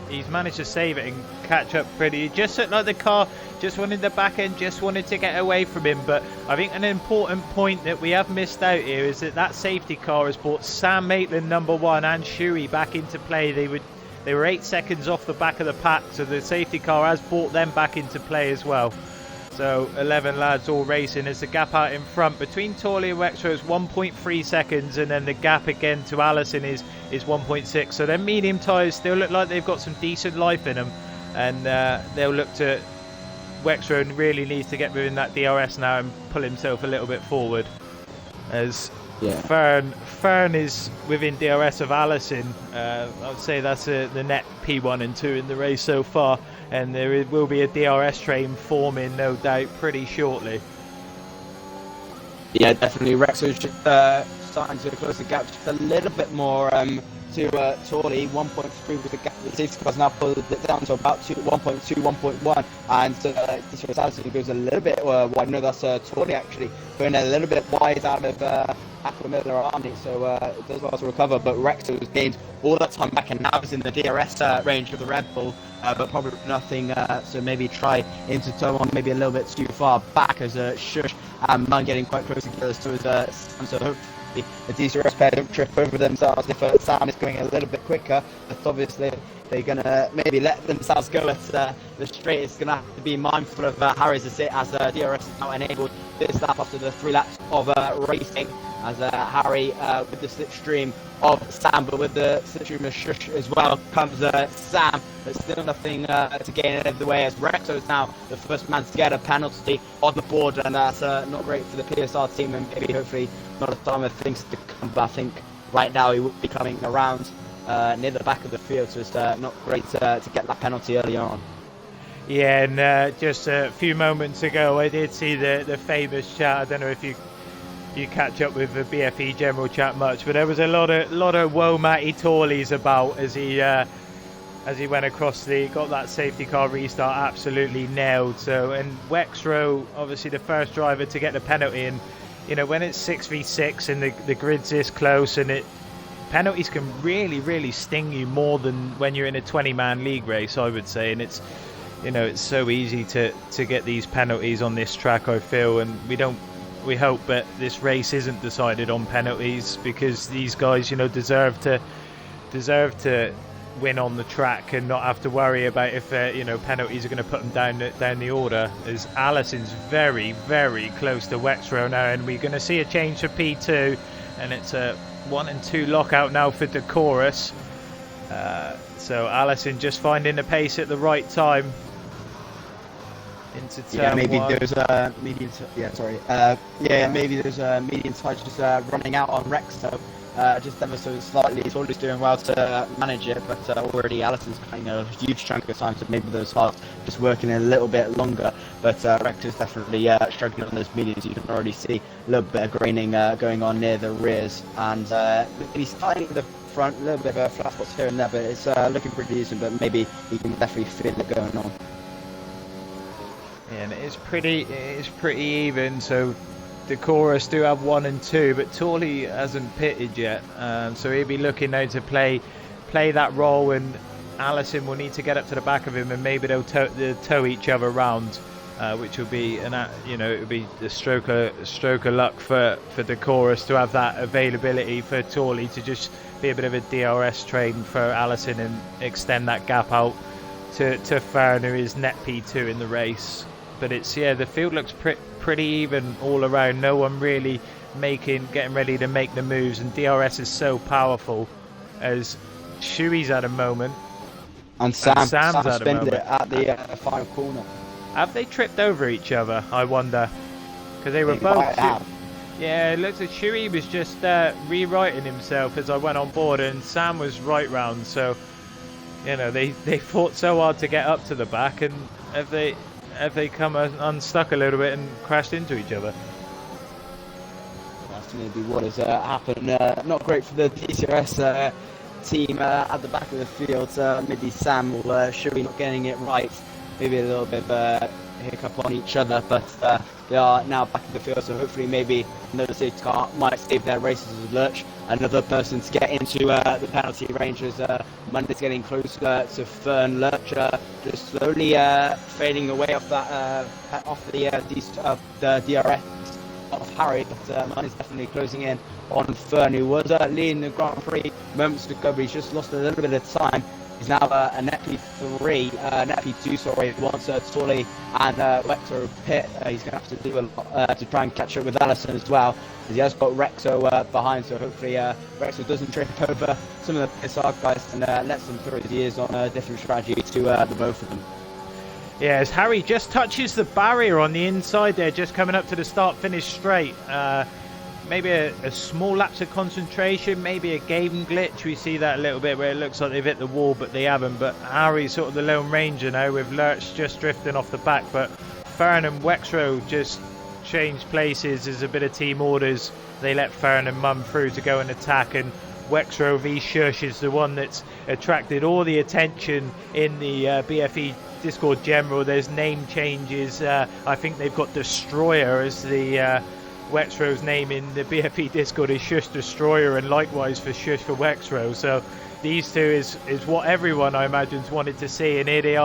he's managed to save it and catch up pretty. It just looked like the car just wanted the back end, just wanted to get away from him. But I think an important point that we have missed out here is that safety car has brought Sam Maitland #1 and Shuey back into play. They were 8 seconds off the back of the pack, so the safety car has brought them back into play as well. So 11 lads all racing as the gap out in front between Torley and Wexrow is 1.3 seconds, and then the gap again to Allison is 1.6. So their medium tyres still look like they've got some decent life in them, and they'll look to Wexrow and really needs to get within that DRS now and pull himself a little bit forward as Fern is within DRS of Allison. I'd say that's the net P1 and 2 in the race so far, and there will be a DRS train forming, no doubt, pretty shortly. Yeah, definitely. Rexo's just starting to close the gap just a little bit more to Torley. 1.3 with the gap. The safety car's now pulled it down to about 1.2, 1.1, and DCRS Allison goes a little bit wide. No, that's Torley actually going a little bit wide out of Aquamiller Army, so it does well to recover. But Rexo has gained all that time back and now is in the DRS range of the Red Bull, but probably nothing. So maybe try into turn one, maybe a little bit too far back as Shush and Man getting quite close together. So Sam, so hopefully the DCRS pair don't trip over themselves if Sam is going a little bit quicker. But obviously they're going to maybe let themselves go at the straight. It's going to have to be mindful of Harry's as DRS is now enabled this lap after the 3 laps of racing, as Harry with the slipstream of Sam, but with the slipstream of Shush as well comes Sam, but still nothing to gain out of the way as Rexo is now the first man to get a penalty on the board, and that's not great for the PSR team, and maybe hopefully not a time of things to come. But I think right now he would be coming around near the back of the field, so it's not great to get that penalty early on. Yeah, and just a few moments ago, I did see the famous chat. I don't know if you catch up with the BFE general chat much, but there was a lot of whoa Matty Torleys about as he went across got that safety car restart absolutely nailed. So, and Wexrow, obviously the first driver to get the penalty, and you know, when it's 6v6 and the grid's this close, and penalties can really sting you more than when you're in a 20-man league race, I would say. And it's, you know, it's so easy to get these penalties on this track, I feel, and we hope that this race isn't decided on penalties, because these guys, you know, deserve to win on the track and not have to worry about if you know, penalties are going to put them down the order. As Allison's very close to Wexrow now, and we're going to see a change for P2, and it's a 1 and 2 lockout now for Decorus. So Allison just finding the pace at the right time into turn maybe one. there's medium. Maybe there's medium tide just running out on Rex. So just ever so slightly. He's always doing well to manage it, but already Allison's playing a huge chunk of time, so maybe those halves just working a little bit longer. But Rex is definitely struggling on those mediums. You can already see a little bit of graining going on near the rears, and he's starting the front, a little bit of flat spots here and there, but it's looking pretty decent. But maybe he can definitely feel it going on. And it's pretty even. So Decorus do have 1 and 2, but Torley hasn't pitted yet, so he'll be looking now to play that role, and Allison will need to get up to the back of him, and maybe they'll tow each other round, which will be it will be the stroke of luck for Decorus to have that availability for Torley to just be a bit of a DRS train for Allison and extend that gap out to Fern, who is net P2 in the race. But it's, the field looks pretty even all around. No one really getting ready to make the moves, and DRS is so powerful, as Shuey's at a moment, and Sam's at a moment at the final corner. Have they tripped over each other, I wonder? Because they were both. Yeah, it looks like Shuey was just rewriting himself as I went on board, and Sam was right round. So, you know, they fought so hard to get up to the back, and have they come unstuck a little bit and crashed into each other? That's maybe what has happened. Not great for the DCRS team at the back of the field. Maybe Sam will should be not getting it right. Maybe a little bit of a hiccup on each other, but they are now back in the field, so hopefully maybe another safety car might save their races as Lurch. Another person to get into the penalty range as Monday's getting closer to Fern. Lurch just slowly fading away off that the DRS of Harry, but Monday's definitely closing in on Fern, who was leading the Grand Prix moments ago, but he's just lost a little bit of time. He's now a net P3, net P2, sorry, once Torley and Wexo pit. He's going to have to do a lot to try and catch up with Allison as well, as he has got Rexo behind, so hopefully Rexo doesn't trip over some of the PSR guys and lets them through his years on a different strategy to the both of them. Yeah, as Harry just touches the barrier on the inside there, just coming up to the start-finish straight. Maybe a small lapse of concentration, maybe a game glitch. We see that a little bit where it looks like they've hit the wall, but they haven't. But Harry's sort of the lone ranger now, with Lurch just drifting off the back. But Fern and Wexrow just changed places as a bit of team orders. They let Fern and Mum through to go and attack, and Wexrow v Shush is the one that's attracted all the attention in the BFE Discord General. There's name changes. I think they've got Destroyer as the... Wexrow's name in the BFE Discord is Shush Destroyer, and likewise for Shush for Wexrow. So these two is what everyone, I imagine, wanted to see, and here they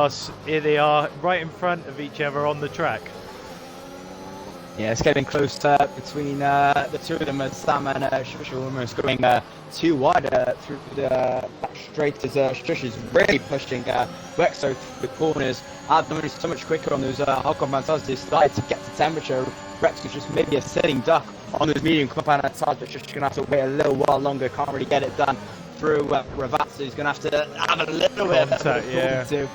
are right in front of each other on the track. Yeah, it's getting close between the two of them, as Sam and Shush are almost going too wide through the back straight, as Shush is really pushing Wexo through the corners. I've noticed so much quicker on those Houkou Commentators. They started to get to temperature. Rex was just maybe a sitting duck on those medium compound tires, but just going to have to wait a little while longer. Can't really get it done through Ravazza. He's going to have to have a little bit of contact, a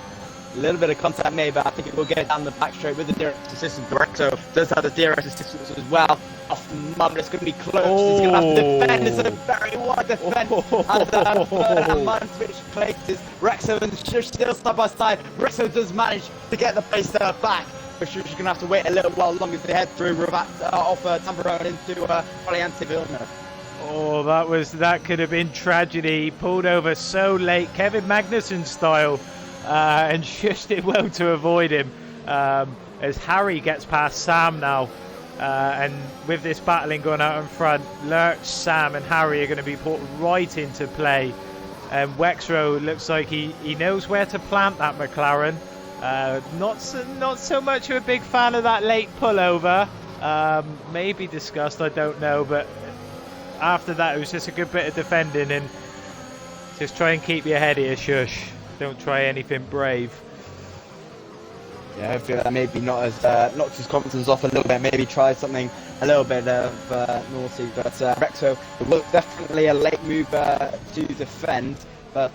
little bit of contact made, but I think it will get down the back straight with the DRS assistance. Rexo does have the DRS assistance as well. Off off. Mun is going to be close. He's going to have to defend. It's a very wide defense. And Mun switch places. Rexo and Shush still side by side. Rexo does manage to get the pace back. But Shush is going to have to wait a little while longer as they head through off Tamburone into Valiante Villeneuve. Oh, that could have been tragedy. He pulled over so late, Kevin Magnussen style, and Shush did well to avoid him. As Harry gets past Sam now, and with this battling going out in front, Lurch, Sam and Harry are going to be put right into play. And Wexrow looks like he knows where to plant that McLaren. Not so much of a big fan of that late pullover. Maybe discussed, I don't know, but after that it was just a good bit of defending, and just try and keep your head here, Shush. Don't try anything brave. Yeah, hopefully that maybe knocked his confidence off a little bit, maybe try something a little bit of naughty, but Rexo was definitely a late move to defend, but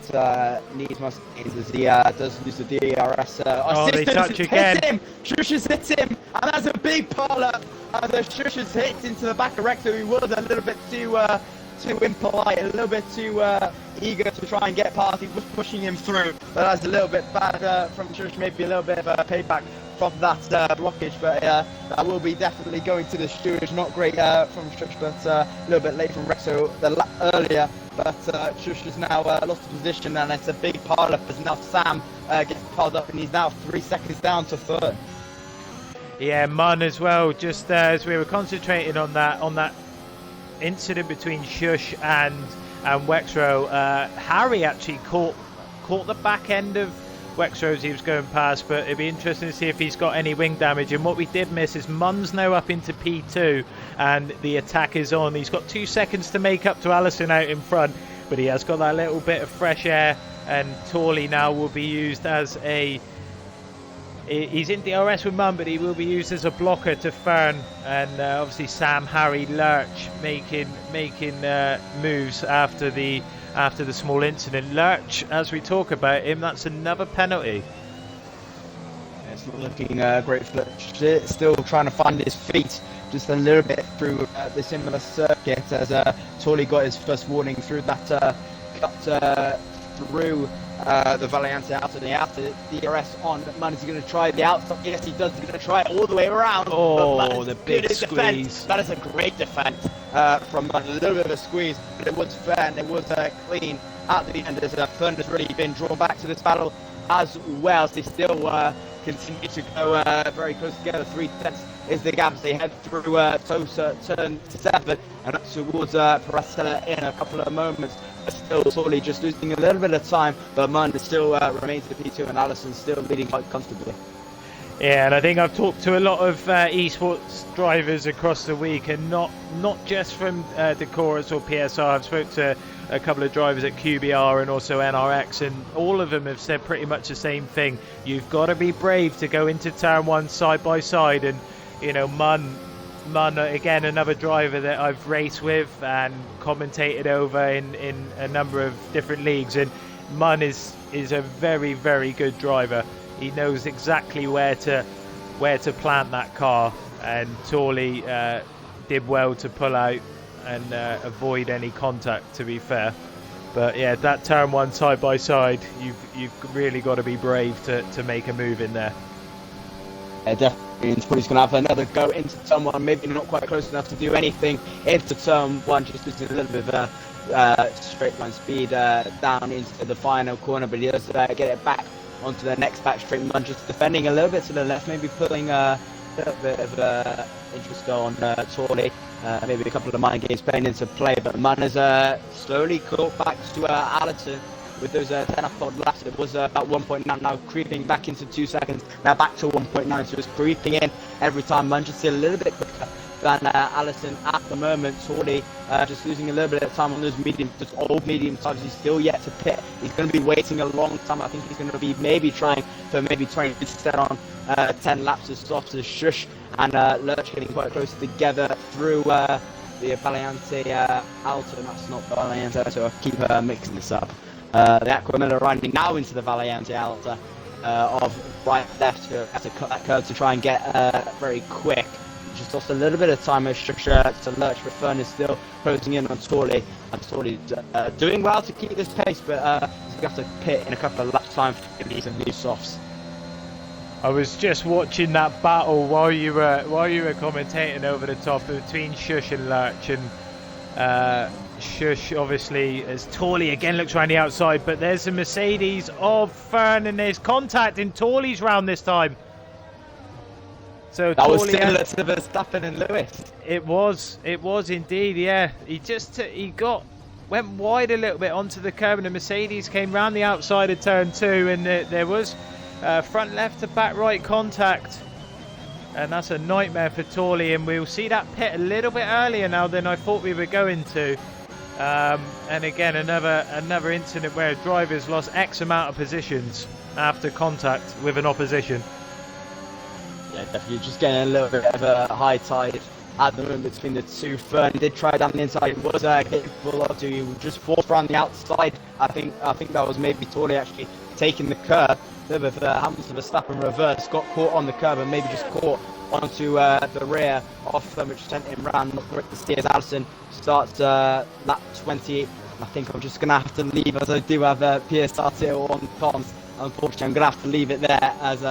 needs must as he does lose the DRS. They touch again. Hit him! Shush has hit him, and that's a big pull-up. The Shush has hit into the back of Rexo, who was a little bit too impolite, a little bit too eager to try and get past. He was pushing him through, but that's a little bit bad from Shush, maybe a little bit of a payback from that blockage, but that will be definitely going to the stewards. Not great from Shush, but a little bit late from Rexo earlier, but Shush has now lost the position, and it's a big pile-up as now Sam gets piled up, and he's now 3 seconds down to third. Yeah, Mun as well, just as we were concentrating on that incident between Shush and Wexrow, Harry actually caught the back end of Wexrow as he was going past, but it'd be interesting to see if he's got any wing damage. And what we did miss is Mun's now up into P2 and the attack is on. He's got 2 seconds to make up to Allison out in front, but he has got that little bit of fresh air, and Torley now will be used as he's in DRS with Mun, but he will be used as a blocker to Fern, and obviously Sam, Harry, Lurch making moves after the small incident. Lurch, as we talk about him, that's another penalty. It's not looking great for Lurch. Still trying to find his feet just a little bit through the similar circuit, as Torley got his first warning through that cut through the Valiante out and the outer DRS on. Mun, is he going to try the outside? Yes, he does. He's going to try it all the way around. Oh, the big squeeze. Defense. That is a great defense from Mun. A little bit of a squeeze, but it was fair and it was clean at the end, as Fern has really been drawn back to this battle as well. So they still continue to go very close together. 3 tenths is the gap as they head through Tosa turn 7 and up towards Paracella in a couple of moments. Still Torley just losing a little bit of time, but Mun still remains at P2 and Allison still leading quite comfortably. Yeah, and I think I've talked to a lot of esports drivers across the week, and not just from Decorus or PSR. I've spoke to a couple of drivers at QBR and also NRX, and all of them have said pretty much the same thing. You've got to be brave to go into turn 1 side by side, and you know, Mun again, another driver that I've raced with and commentated over in a number of different leagues, and Mun is a very, very good driver. He knows exactly where to plant that car, and Torley did well to pull out and avoid any contact, to be fair. But yeah, that turn 1 side by side, you've really got to be brave to make a move in there. Yeah, definitely. He's going to have another go into turn 1, maybe not quite close enough to do anything into turn 1, just losing a little bit of straight line speed down into the final corner, but he does get it back onto the next back straight one, just defending a little bit to the left, maybe putting a little bit of interest on Torley, maybe a couple of mind games playing into play, but Mun has slowly caught back to Allison with those 10.5 laps. It was about 1.9, now creeping back into 2 seconds, now back to 1.9, so it's creeping in every time. Mun just a little bit quicker than Allison at the moment. Torley just losing a little bit of time on those old medium tires. He's still yet to pit. He's going to be waiting a long time. I think he's going to be maybe trying for maybe 20 instead on 10 laps as soft as Shush and Lurch getting quite close together through the Valiante Alta. That's not Valiante, so I'll keep mixing this up. The Aquamilla riding now into the Valiante Alta of right left, to cut that curve to try and get very quick just lost a little bit of time as structure to Lurch, but Fern is still closing in on Torley. And Torley's doing well to keep this pace, but he's going to have to pit in a couple of lap time for these new softs. I was just watching that battle while you were commentating over the top between Shush and Lurch, and Shush obviously as Torley again looks around the outside, but there's a Mercedes of Fern and there's contact in Torley's round this time. So that was Torley similar to Verstappen and Lewis. It was indeed, yeah. He went wide a little bit onto the curb, and the Mercedes came round the outside of turn 2, and there was front left to back right contact, and that's a nightmare for Torley, and we'll see that pit a little bit earlier now than I thought we were going to. And again, another incident where a driver's lost X amount of positions after contact with an opposition. Yeah, definitely just getting a little bit of a high tide at the moment between the two. Fern did try down the inside, was capable of to just force around the outside. I think that was maybe Torley actually taking the curb. With Hamilton Verstappen reverse, got caught on the curb and maybe just caught onto the rear of Fern, which sent him round. Not great to see as Allison starts lap 20. I think I'm just going to have to leave, as I do have PSR still on comms. Unfortunately, I'm going to have to leave it there, as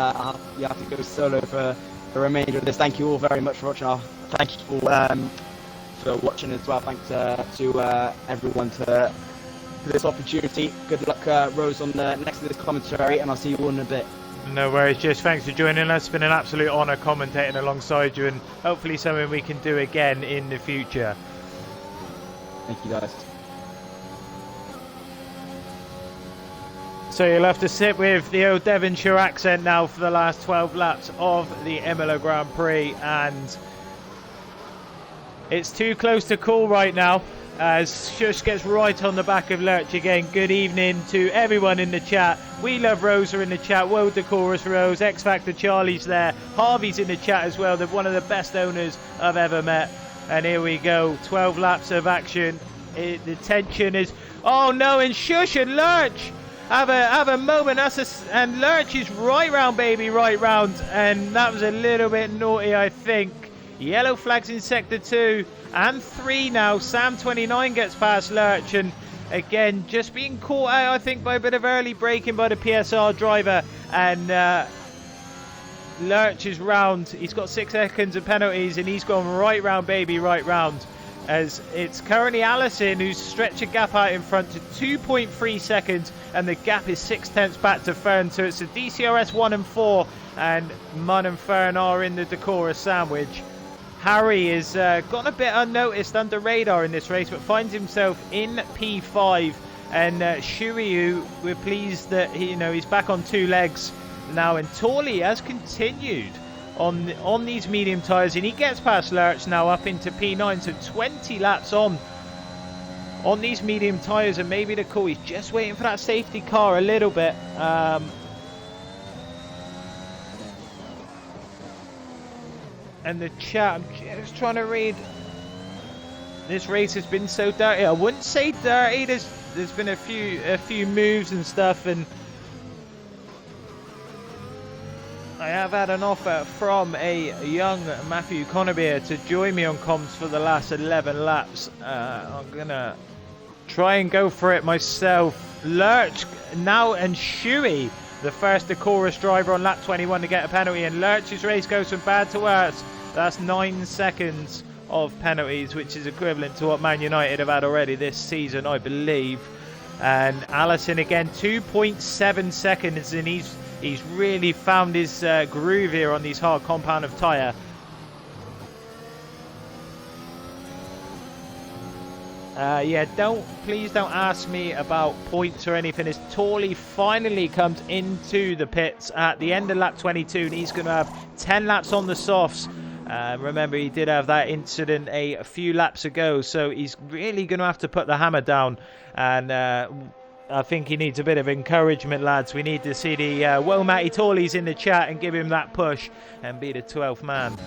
you have to go solo for the remainder of this. Thank you all very much for watching. Thank you all for watching as well. Thanks to everyone for this opportunity. Good luck, Rose, on the next of this commentary, and I'll see you all in a bit. No worries, Jish. Thanks for joining us. It's been an absolute honour commentating alongside you, and hopefully something we can do again in the future. Thank you, guys. So you'll have to sit with the old Devonshire accent now for the last 12 laps of the Imola Grand Prix, and it's too close to call right now as Shush gets right on the back of Lurch again. Good evening to everyone in the chat. We Love Rosa in the chat, World Decorus Rose, X Factor Charlie's there, Harvey's in the chat as well. They're one of the best owners I've ever met. And here we go, 12 laps of action. The tension is, oh no, and Shush and Lurch have a moment. And Lurch is right round, baby, right round. And that was a little bit naughty, I think. Yellow flags in sector 2 and 3 now. Sam 29 gets past Lurch, and again just being caught out, I think, by a bit of early braking by the PSR driver. And Lurch is round. He's got 6 seconds of penalties, and he's gone right round, baby, right round. As it's currently Allison who's stretched a gap out in front to 2.3 seconds, and the gap is 6/10 back to Fern. So it's the DCRS 1 and 4, and Munn and Fern are in the Decorus sandwich. Harry is gotten a bit unnoticed under radar in this race, but finds himself in P5. And Shiryu, we're pleased that he's back on 2 legs now. And Torley has continued on these medium tyres, and he gets past Lurch now up into P9. So 20 laps on these medium tyres, and maybe the call. He's just waiting for that safety car a little bit. And the chat, I'm just trying to read. This race has been so dirty. I wouldn't say dirty. There's been a few moves and stuff, and I have had an offer from a young Matthew Conabier to join me on comms for the last 11 laps. I'm gonna try and go for it myself. Lurch now, and Shuey, the first Decorus driver on lap 21 to get a penalty, and Lurch's race goes from bad to worse. That's 9 seconds of penalties, which is equivalent to what Man United have had already this season, I believe. And Allison again, 2.7 seconds, and he's really found his groove here on these hard compound of tyre. Yeah, please don't ask me about points or anything. As Torley finally comes into the pits at the end of lap 22, and he's going to have 10 laps on the softs. Remember, he did have that incident a few laps ago, so he's really going to have to put the hammer down. And I think he needs a bit of encouragement, lads. We need to see the Matty Torleys in the chat and give him that push and be the 12th man.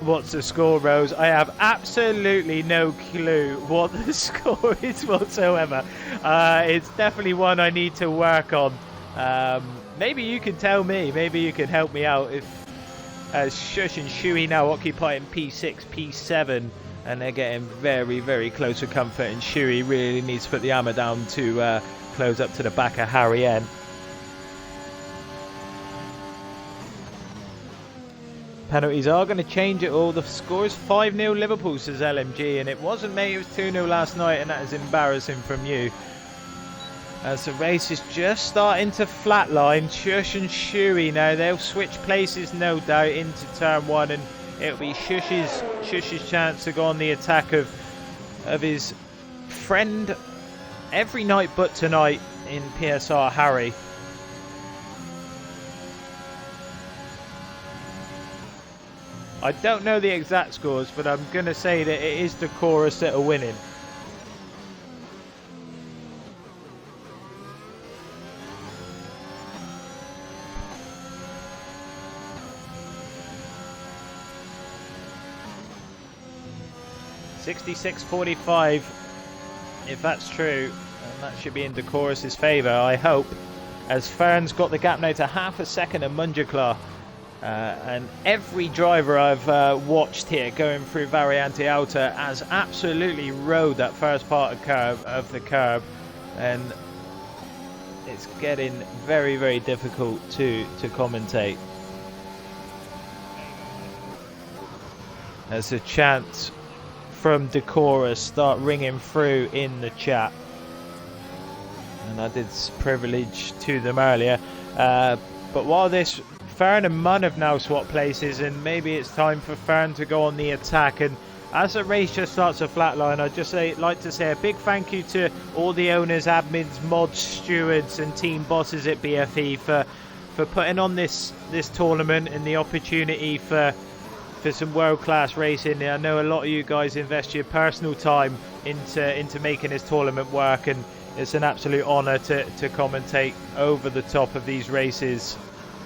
What's the score, Rose? I have absolutely no clue what the score is whatsoever. It's definitely one I need to work on. Maybe you can tell me, maybe you can help me out if as Shush and Shui now occupying P6, P7, and they're getting very, very close for comfort, and Shui really needs to put the hammer down to close up to the back of Harry N. Penalties are going to change it all. The score is 5-0 Liverpool, says LMG, and it wasn't, mate. It was 2-0 last night, and that is embarrassing from you. As the race is just starting to flatline, Shush and Shui now, they'll switch places, no doubt, into turn 1, and it'll be Shush's chance to go on the attack of his friend every night but tonight in PSR, Harry. I don't know the exact scores, but I'm going to say that it is Decorus that are winning. $66.45, if that's true, and that should be in Decorus's favour, I hope, as Fern's got the gap now to half a second of Munjaclar. And every driver I've watched here going through Variante Alta has absolutely rode that first part of the curve, and it's getting very, very difficult to commentate. There's a chant from Decorus start ringing through in the chat, and I did privilege to them earlier, but while this Fern and Munn have now swapped places, and maybe it's time for Fern to go on the attack. And as the race just starts to flatline, I'd just like to say a big thank you to all the owners, admins, mods, stewards and team bosses at BFE for putting on this tournament and the opportunity for some world-class racing. I know a lot of you guys invest your personal time into making this tournament work, and it's an absolute honour to commentate over the top of these races.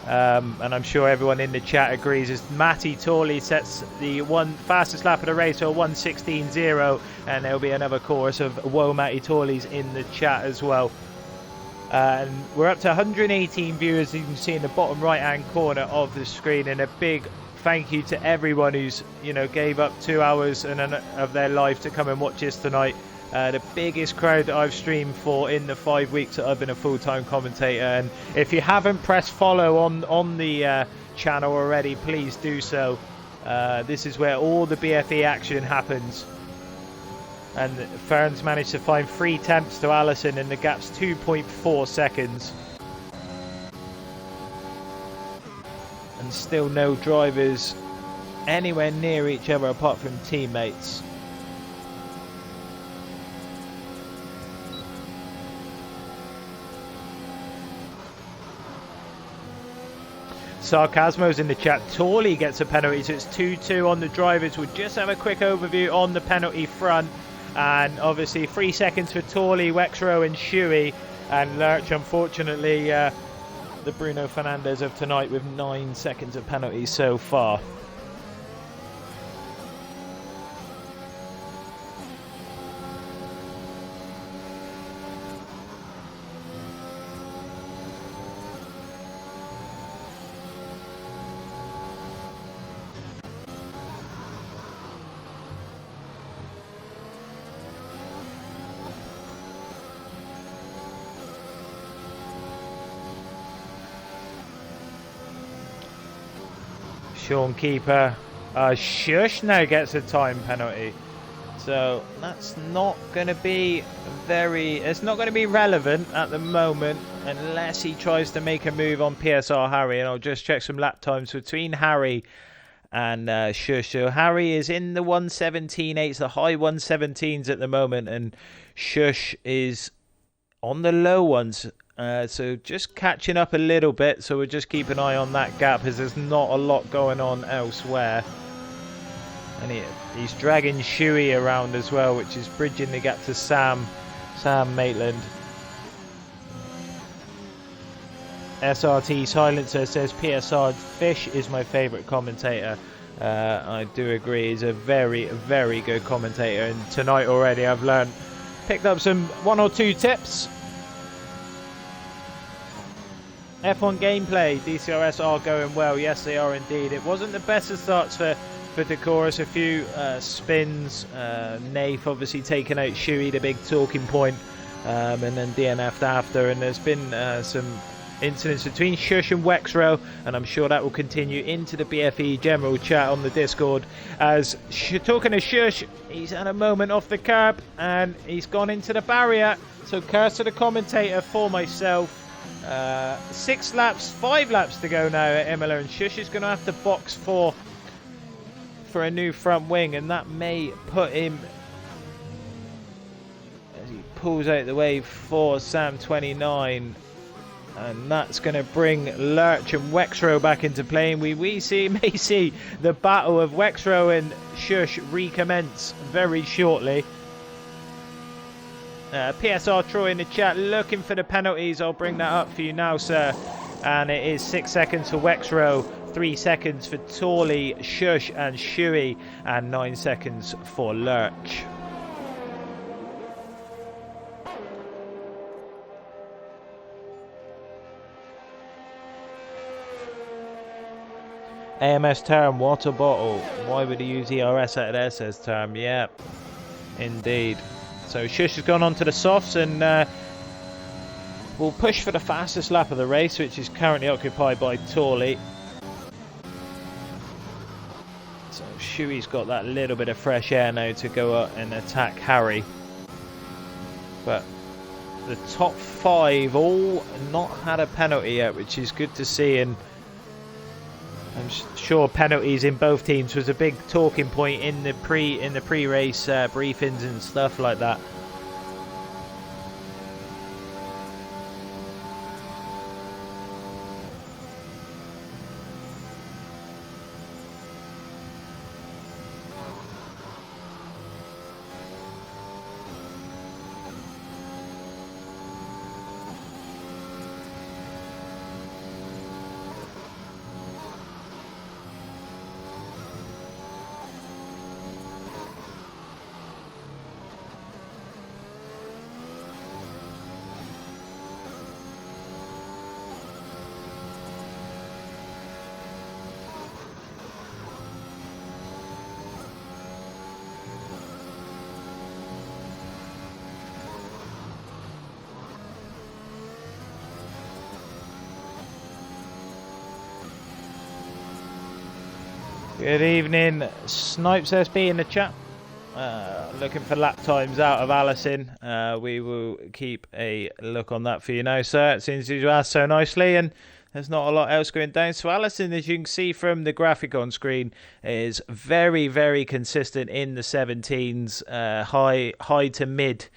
And I'm sure everyone in the chat agrees, as Matty Torley sets the fastest lap of the race, or 1:16.0, and there'll be another chorus of Whoa Matty Torleys in the chat as well. And we're up to 118 viewers, as you can see in the bottom right hand corner of the screen, and a big thank you to everyone who's gave up 2 hours of their life to come and watch this tonight. The biggest crowd that I've streamed for in the 5 weeks that I've been a full-time commentator. And if you haven't pressed follow on the channel already, please do so. This is where all the BFE action happens. And Fern's managed to find 3 temps to Allison, and the gap's 2.4 seconds. And still no drivers anywhere near each other apart from teammates. Sarcasmo's in the chat. Torley gets a penalty, so it's 2-2 on the drivers. We'll just have a quick overview on the penalty front. And obviously 3 seconds for Torley, Wexrow and Shui. And Lurch, unfortunately, the Bruno Fernandes of tonight with 9 seconds of penalties so far. Sean Keeper, Shush now gets a time penalty, so that's not going to be it's not going to be relevant at the moment unless he tries to make a move on PSR Harry. And I'll just check some lap times between Harry and Shush. So Harry is in the 1:17.8s, the high 1:17s at the moment, and Shush is on the low ones. So just catching up a little bit, so we'll just keep an eye on that gap, as there's not a lot going on elsewhere. And he's dragging Shui around as well, which is bridging the gap to Sam Maitland. SRT Silencer says PSR Fish is my favourite commentator. I do agree, he's a very, very good commentator, and tonight already I've picked up some 1 or 2 tips. F1 gameplay, DCRS are going well. Yes, they are indeed. It wasn't the best of starts for Decorus. A few spins. Nath obviously taking out Shuey, the big talking point, and then DNF'd after. And there's been some incidents between Shush and Wexrow, and I'm sure that will continue into the BFE general chat on the Discord. As talking to Shush, he's had a moment off the curb and he's gone into the barrier. So curse to the commentator for myself. 6 laps, 5 laps to go now at Imola, and Shush is going to have to box for a new front wing, and that may put him, as he pulls out the way for Sam 29, and that's going to bring Lurch and Wexrow back into play. We may see the battle of Wexrow and Shush recommence very shortly. PSR Troy in the chat looking for the penalties. I'll bring that up for you now, sir. And it is 6 seconds for Wexrow, 3 seconds for Torley, Shush and Shuey, and 9 seconds for Lurch. AMS term, water bottle. Why would he use ERS out of there, says term. Yeah, indeed. So Shush has gone on to the softs, and we'll push for the fastest lap of the race, which is currently occupied by Torley. So Shuey's got that little bit of fresh air now to go up and attack Harry. But the top 5 all not had a penalty yet, which is good to see, and I'm sure penalties in both teams was a big talking point in the pre-race briefings and stuff like that. Good evening, Snipes SB in the chat. Looking for lap times out of Allison. We will keep a look on that for you now, sir, since you asked so nicely, and there's not a lot else going down. So Allison, as you can see from the graphic on screen, is very, very consistent in the 17s, high to mid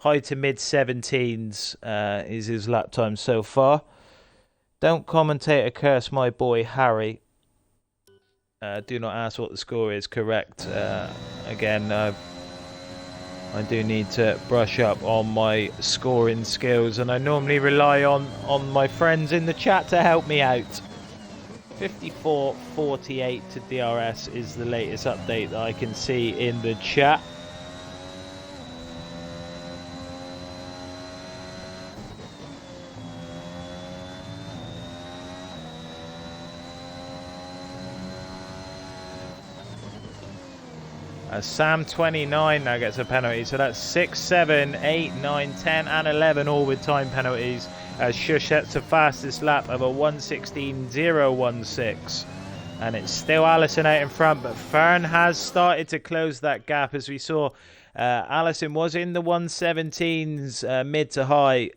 17s is his lap time so far. Don't commentate or curse my boy Harry. Do not ask what the score is. Correct. Again, I do need to brush up on my scoring skills, and I normally rely on my friends in the chat to help me out. 54-48 to DRS is the latest update that I can see in the chat. Sam 29 now gets a penalty, so that's 6, 7, 8, 9, 10 and 11 all with time penalties, as Shush sets the fastest lap of a 1:16.016, and it's still Allison out in front, but Fern has started to close that gap. As we saw, Allison was in the 1:17s mid to high,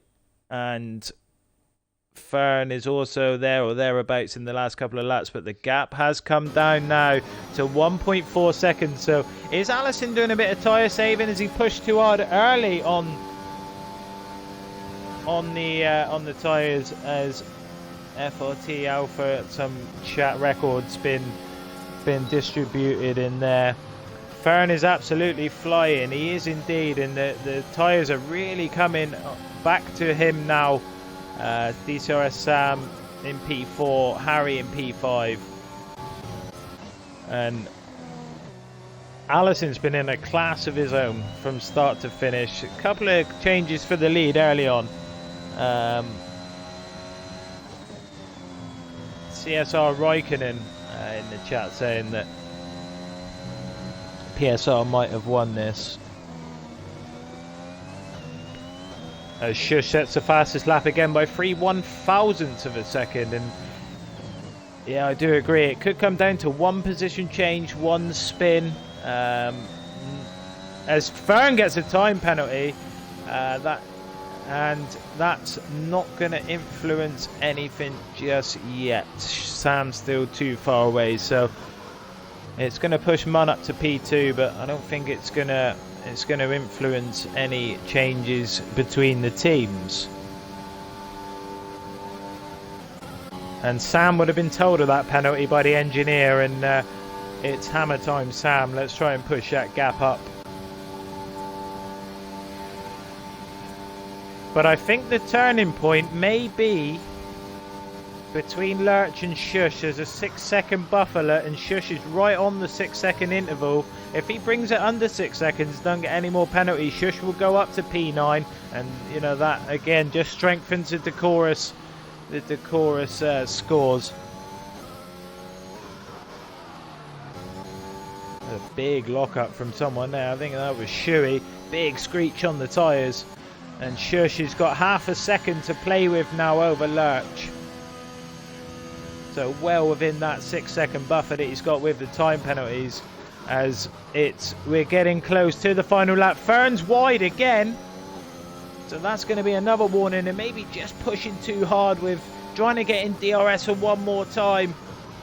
and Fern is also there or thereabouts in the last couple of laps, but the gap has come down now to 1.4 seconds. So is Allison doing a bit of tyre saving as he pushed too hard early on the tyres, as FRT Alpha, some chat records been distributed in there. Fern is absolutely flying. He is indeed, and the tyres are really coming back to him now. DCRS Sam in P4, Harry in P5, and Allison's been in a class of his own from start to finish. A couple of changes for the lead early on, CSR Raikkonen in the chat saying that PSR might have won this. As Shush sets the fastest lap again by 3/1000ths of a second, and yeah, I do agree. It could come down to one position change, one spin. As Fern gets a time penalty, that's not going to influence anything just yet. Sam's still too far away, so it's going to push Mun up to P2, but I don't think it's going to influence any changes between the teams. And Sam would have been told of that penalty by the engineer, and it's hammer time, Sam. Let's try and push that gap up. But I think the turning point may be between Lurch and Shush. There's a 6-second buffer, and Shush is right on the 6-second interval. If he brings it under 6 seconds, don't get any more penalties, Shush will go up to P9, and you know that again just strengthens the Decorus scores. A big lockup from someone there. I think that was Shuey. Big screech on the tyres, and Shush has got half a second to play with now over Lurch. So well within that 6-second buffer that he's got with the time penalties, as we're getting close to the final lap. Fern's wide again, so that's going to be another warning, and maybe just pushing too hard with trying to get in DRS for one more time.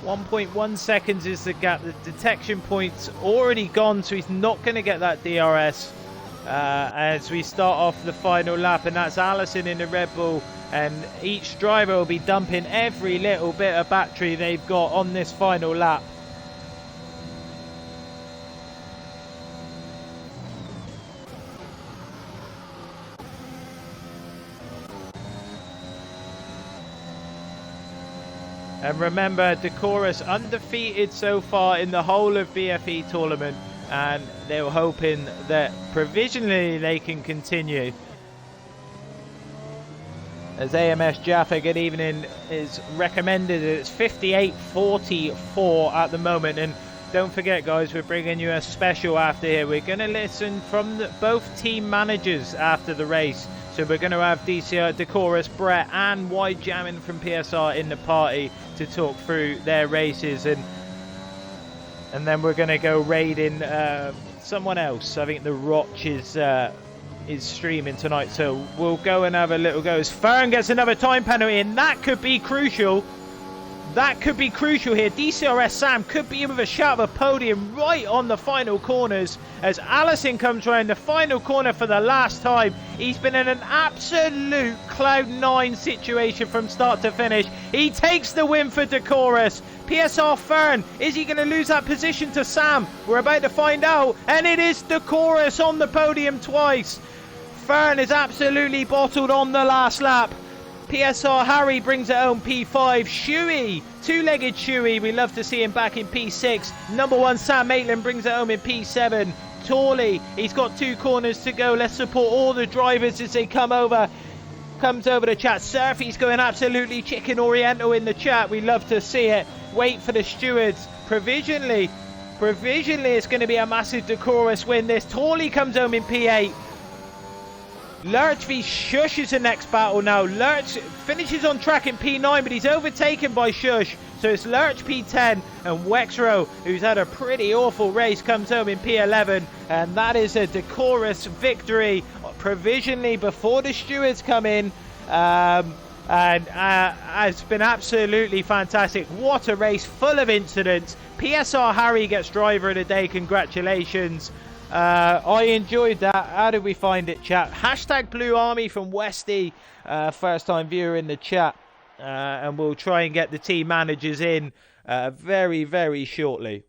1.1 seconds is the gap. The detection point's already gone, so he's not going to get that DRS as we start off the final lap, and that's Allison in the Red Bull. And each driver will be dumping every little bit of battery they've got on this final lap. And remember, Decorus undefeated so far in the whole of BFE tournament, and they're hoping that provisionally they can continue. As AMS Jaffa, good evening, is recommended, it's 58.44 at the moment. And don't forget, guys, we're bringing you a special after here. We're going to listen from both team managers after the race. So we're going to have Decorus, Brett and Wide Jamming from PSR in the party to talk through their races. And then we're going to go raiding someone else. I think the Roch is streaming tonight, so we'll go and have a little go. As Fern gets another time penalty, and that could be crucial. That could be crucial here. DCRS Sam could be in with a shout of a podium right on the final corners as Allison comes around the final corner for the last time. He's been in an absolute Cloud9 situation from start to finish. He takes the win for Decorus. PSR Fern, is he going to lose that position to Sam? We're about to find out, and it is Decorus on the podium twice. Fern is absolutely bottled on the last lap. PSR Harry brings it home P5. Shuey, two-legged Shuey, we love to see him back in P6. Number 1 Sam Maitland brings it home in P7. Torley, he's got 2 corners to go. Let's support all the drivers as they come over. Comes over the chat. Surfy's going absolutely chicken oriental in the chat. We love to see it. Wait for the stewards. Provisionally it's going to be a massive Decorus win. This Torley comes home in P8. Lurch v Shush is the next battle now. Lurch finishes on track in P9, but he's overtaken by Shush. So it's Lurch P10, and Wexrow, who's had a pretty awful race, comes home in P11. And that is a Decorus victory provisionally before the stewards come in. It's been absolutely fantastic. What a race, full of incidents. PSR Harry gets driver of the day. Congratulations. I enjoyed that. How did we find it, chat? Hashtag Blue Army from Westy, first time viewer in the chat. And we'll try and get the team managers in very, very shortly.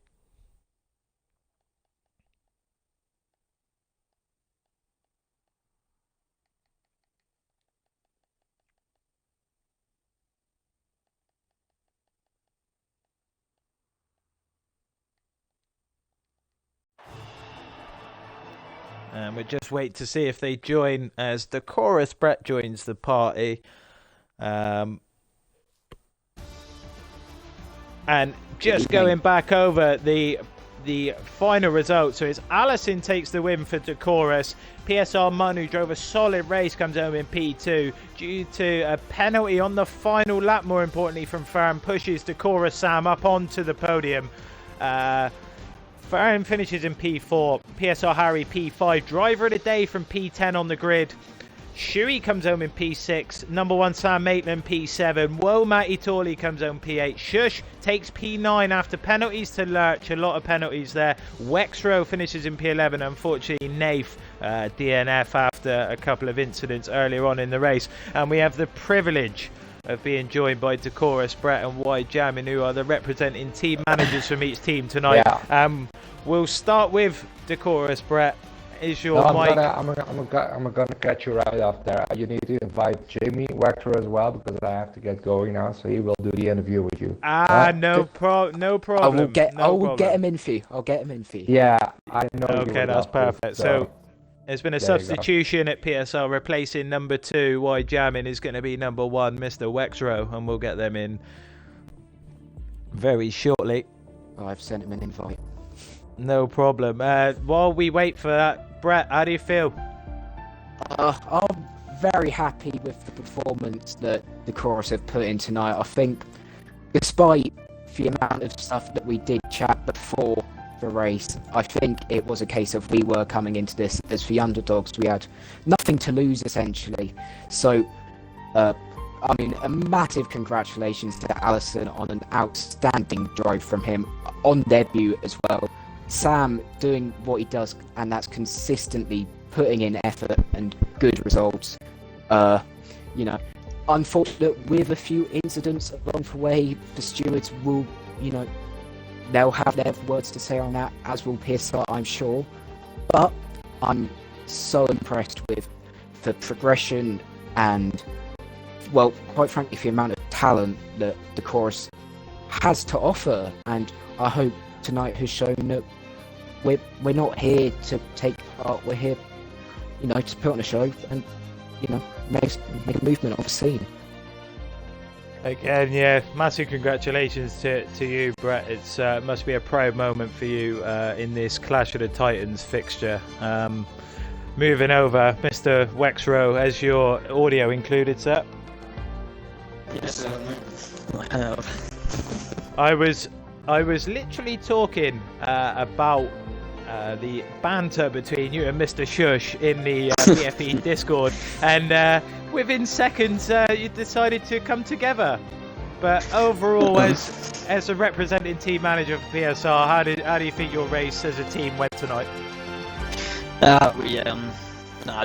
And we'll just wait to see if they join as Decorus Brett joins the party. And just going back over the final result, so it's Allison takes the win for Decorus. PSR Manu drove a solid race, comes home in P2 due to a penalty on the final lap, more importantly from Farron, pushes Decorus Sam up onto the podium. Farron finishes in P4, PSR Harry P5, driver of the day from P10 on the grid. Shui comes home in P6, number 1 Sam Maitland P7, Woe Matty Torley comes home P8, Shush takes P9 after penalties to Lurch, a lot of penalties there. Wexrow finishes in P11, unfortunately Nath DNF after a couple of incidents earlier on in the race. And we have the privilege of being joined by Decorus, Brett and White Jamin, who are the representing team managers from each team tonight. Yeah. We'll start with Decorus, Brett. Is your mic? I'm gonna catch you right off there. You need to invite Jamie Wexler as well, because I have to get going now, so he will do the interview with you. No problem. I will get him in for you. I'll get him in for you. Yeah, I know. Okay, that's perfect. So there's been a substitution at PSR, replacing number 2. Wide Jamming is going to be number 1, Mr. Wexrow, and we'll get them in very shortly. I've sent him an invite. No problem. While we wait for that, Brett, how do you feel? I'm very happy with the performance that the Chorus have put in tonight. I think, despite the amount of stuff that we did chat before the race, I think it was a case of we were coming into this as the underdogs. We had nothing to lose, essentially. So, a massive congratulations to Allison on an outstanding drive from him on debut as well. Sam doing what he does, and that's consistently putting in effort and good results. Unfortunate with a few incidents along the way, the stewards will, they'll have their words to say on that, as will PSR, I'm sure. But I'm so impressed with the progression and, well, quite frankly, the amount of talent that the Chorus has to offer. And I hope tonight has shown that we're not here to take part. We're here, to put on a show and, make a movement of the scene. Again, yeah, massive congratulations to you, Brett. It's must be a proud moment for you in this Clash of the Titans fixture. Moving over, Mr. Wexrow, as your audio included, sir? Yes, I was literally talking about the banter between you and Mr. Shush in the BFE Discord, and within seconds you decided to come together. But overall, as a representing team manager for PSR, how do you think your race as a team went tonight? I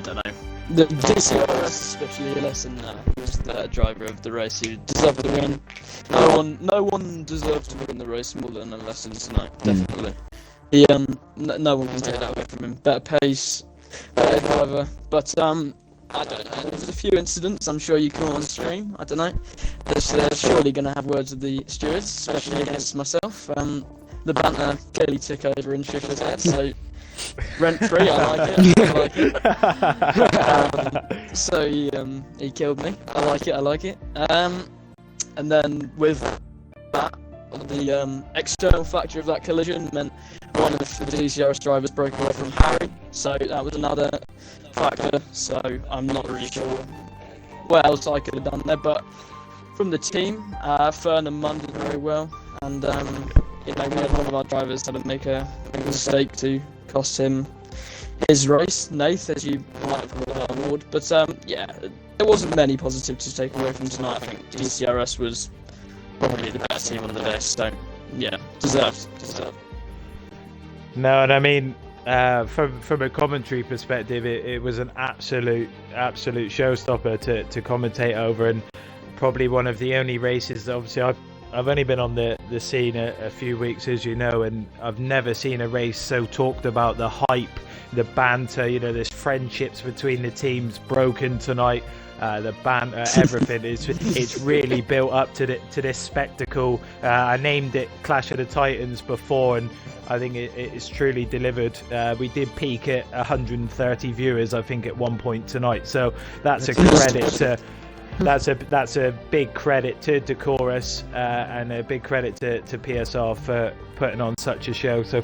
don't know. The DCRS, especially Allison, was the driver of the race who deserved the win. No one deserved to win the race more than Allison tonight. Definitely. He no one can take that away from him. Better pace, better driver. But I don't know. There's a few incidents. I'm sure you can all on stream. I don't know. They're surely going to have words with the stewards, especially against myself. The banter clearly took over in Shifter's head. So. Rent-free, I like it. So he killed me. I like it. And then with that, the external factor of that collision meant one of the DCRS drivers broke away from Harry. So that was another factor. So I'm not really sure what else I could have done there. But from the team, Fern and Munn did very well. And we had one of our drivers had to make a mistake to cost him his race, Nath, as you might have called our award. But there wasn't many positives to take away from tonight. I think DCRS was probably the best team on the day, so yeah, deserved. No, and I mean, from a commentary perspective, it was an absolute showstopper to commentate over, and probably one of the only races. Obviously, I've only been on the scene a few weeks, as you know, and I've never seen a race so talked about. The hype, the banter, there's friendships between the teams broken tonight. The banter, everything it's really built up to this spectacle. I named it Clash of the Titans before, and I think it's truly delivered. We did peak at 130 viewers, I think, at one point tonight. So that's a credit that's a big credit to Decorus and a big credit to PSR for putting on such a show. So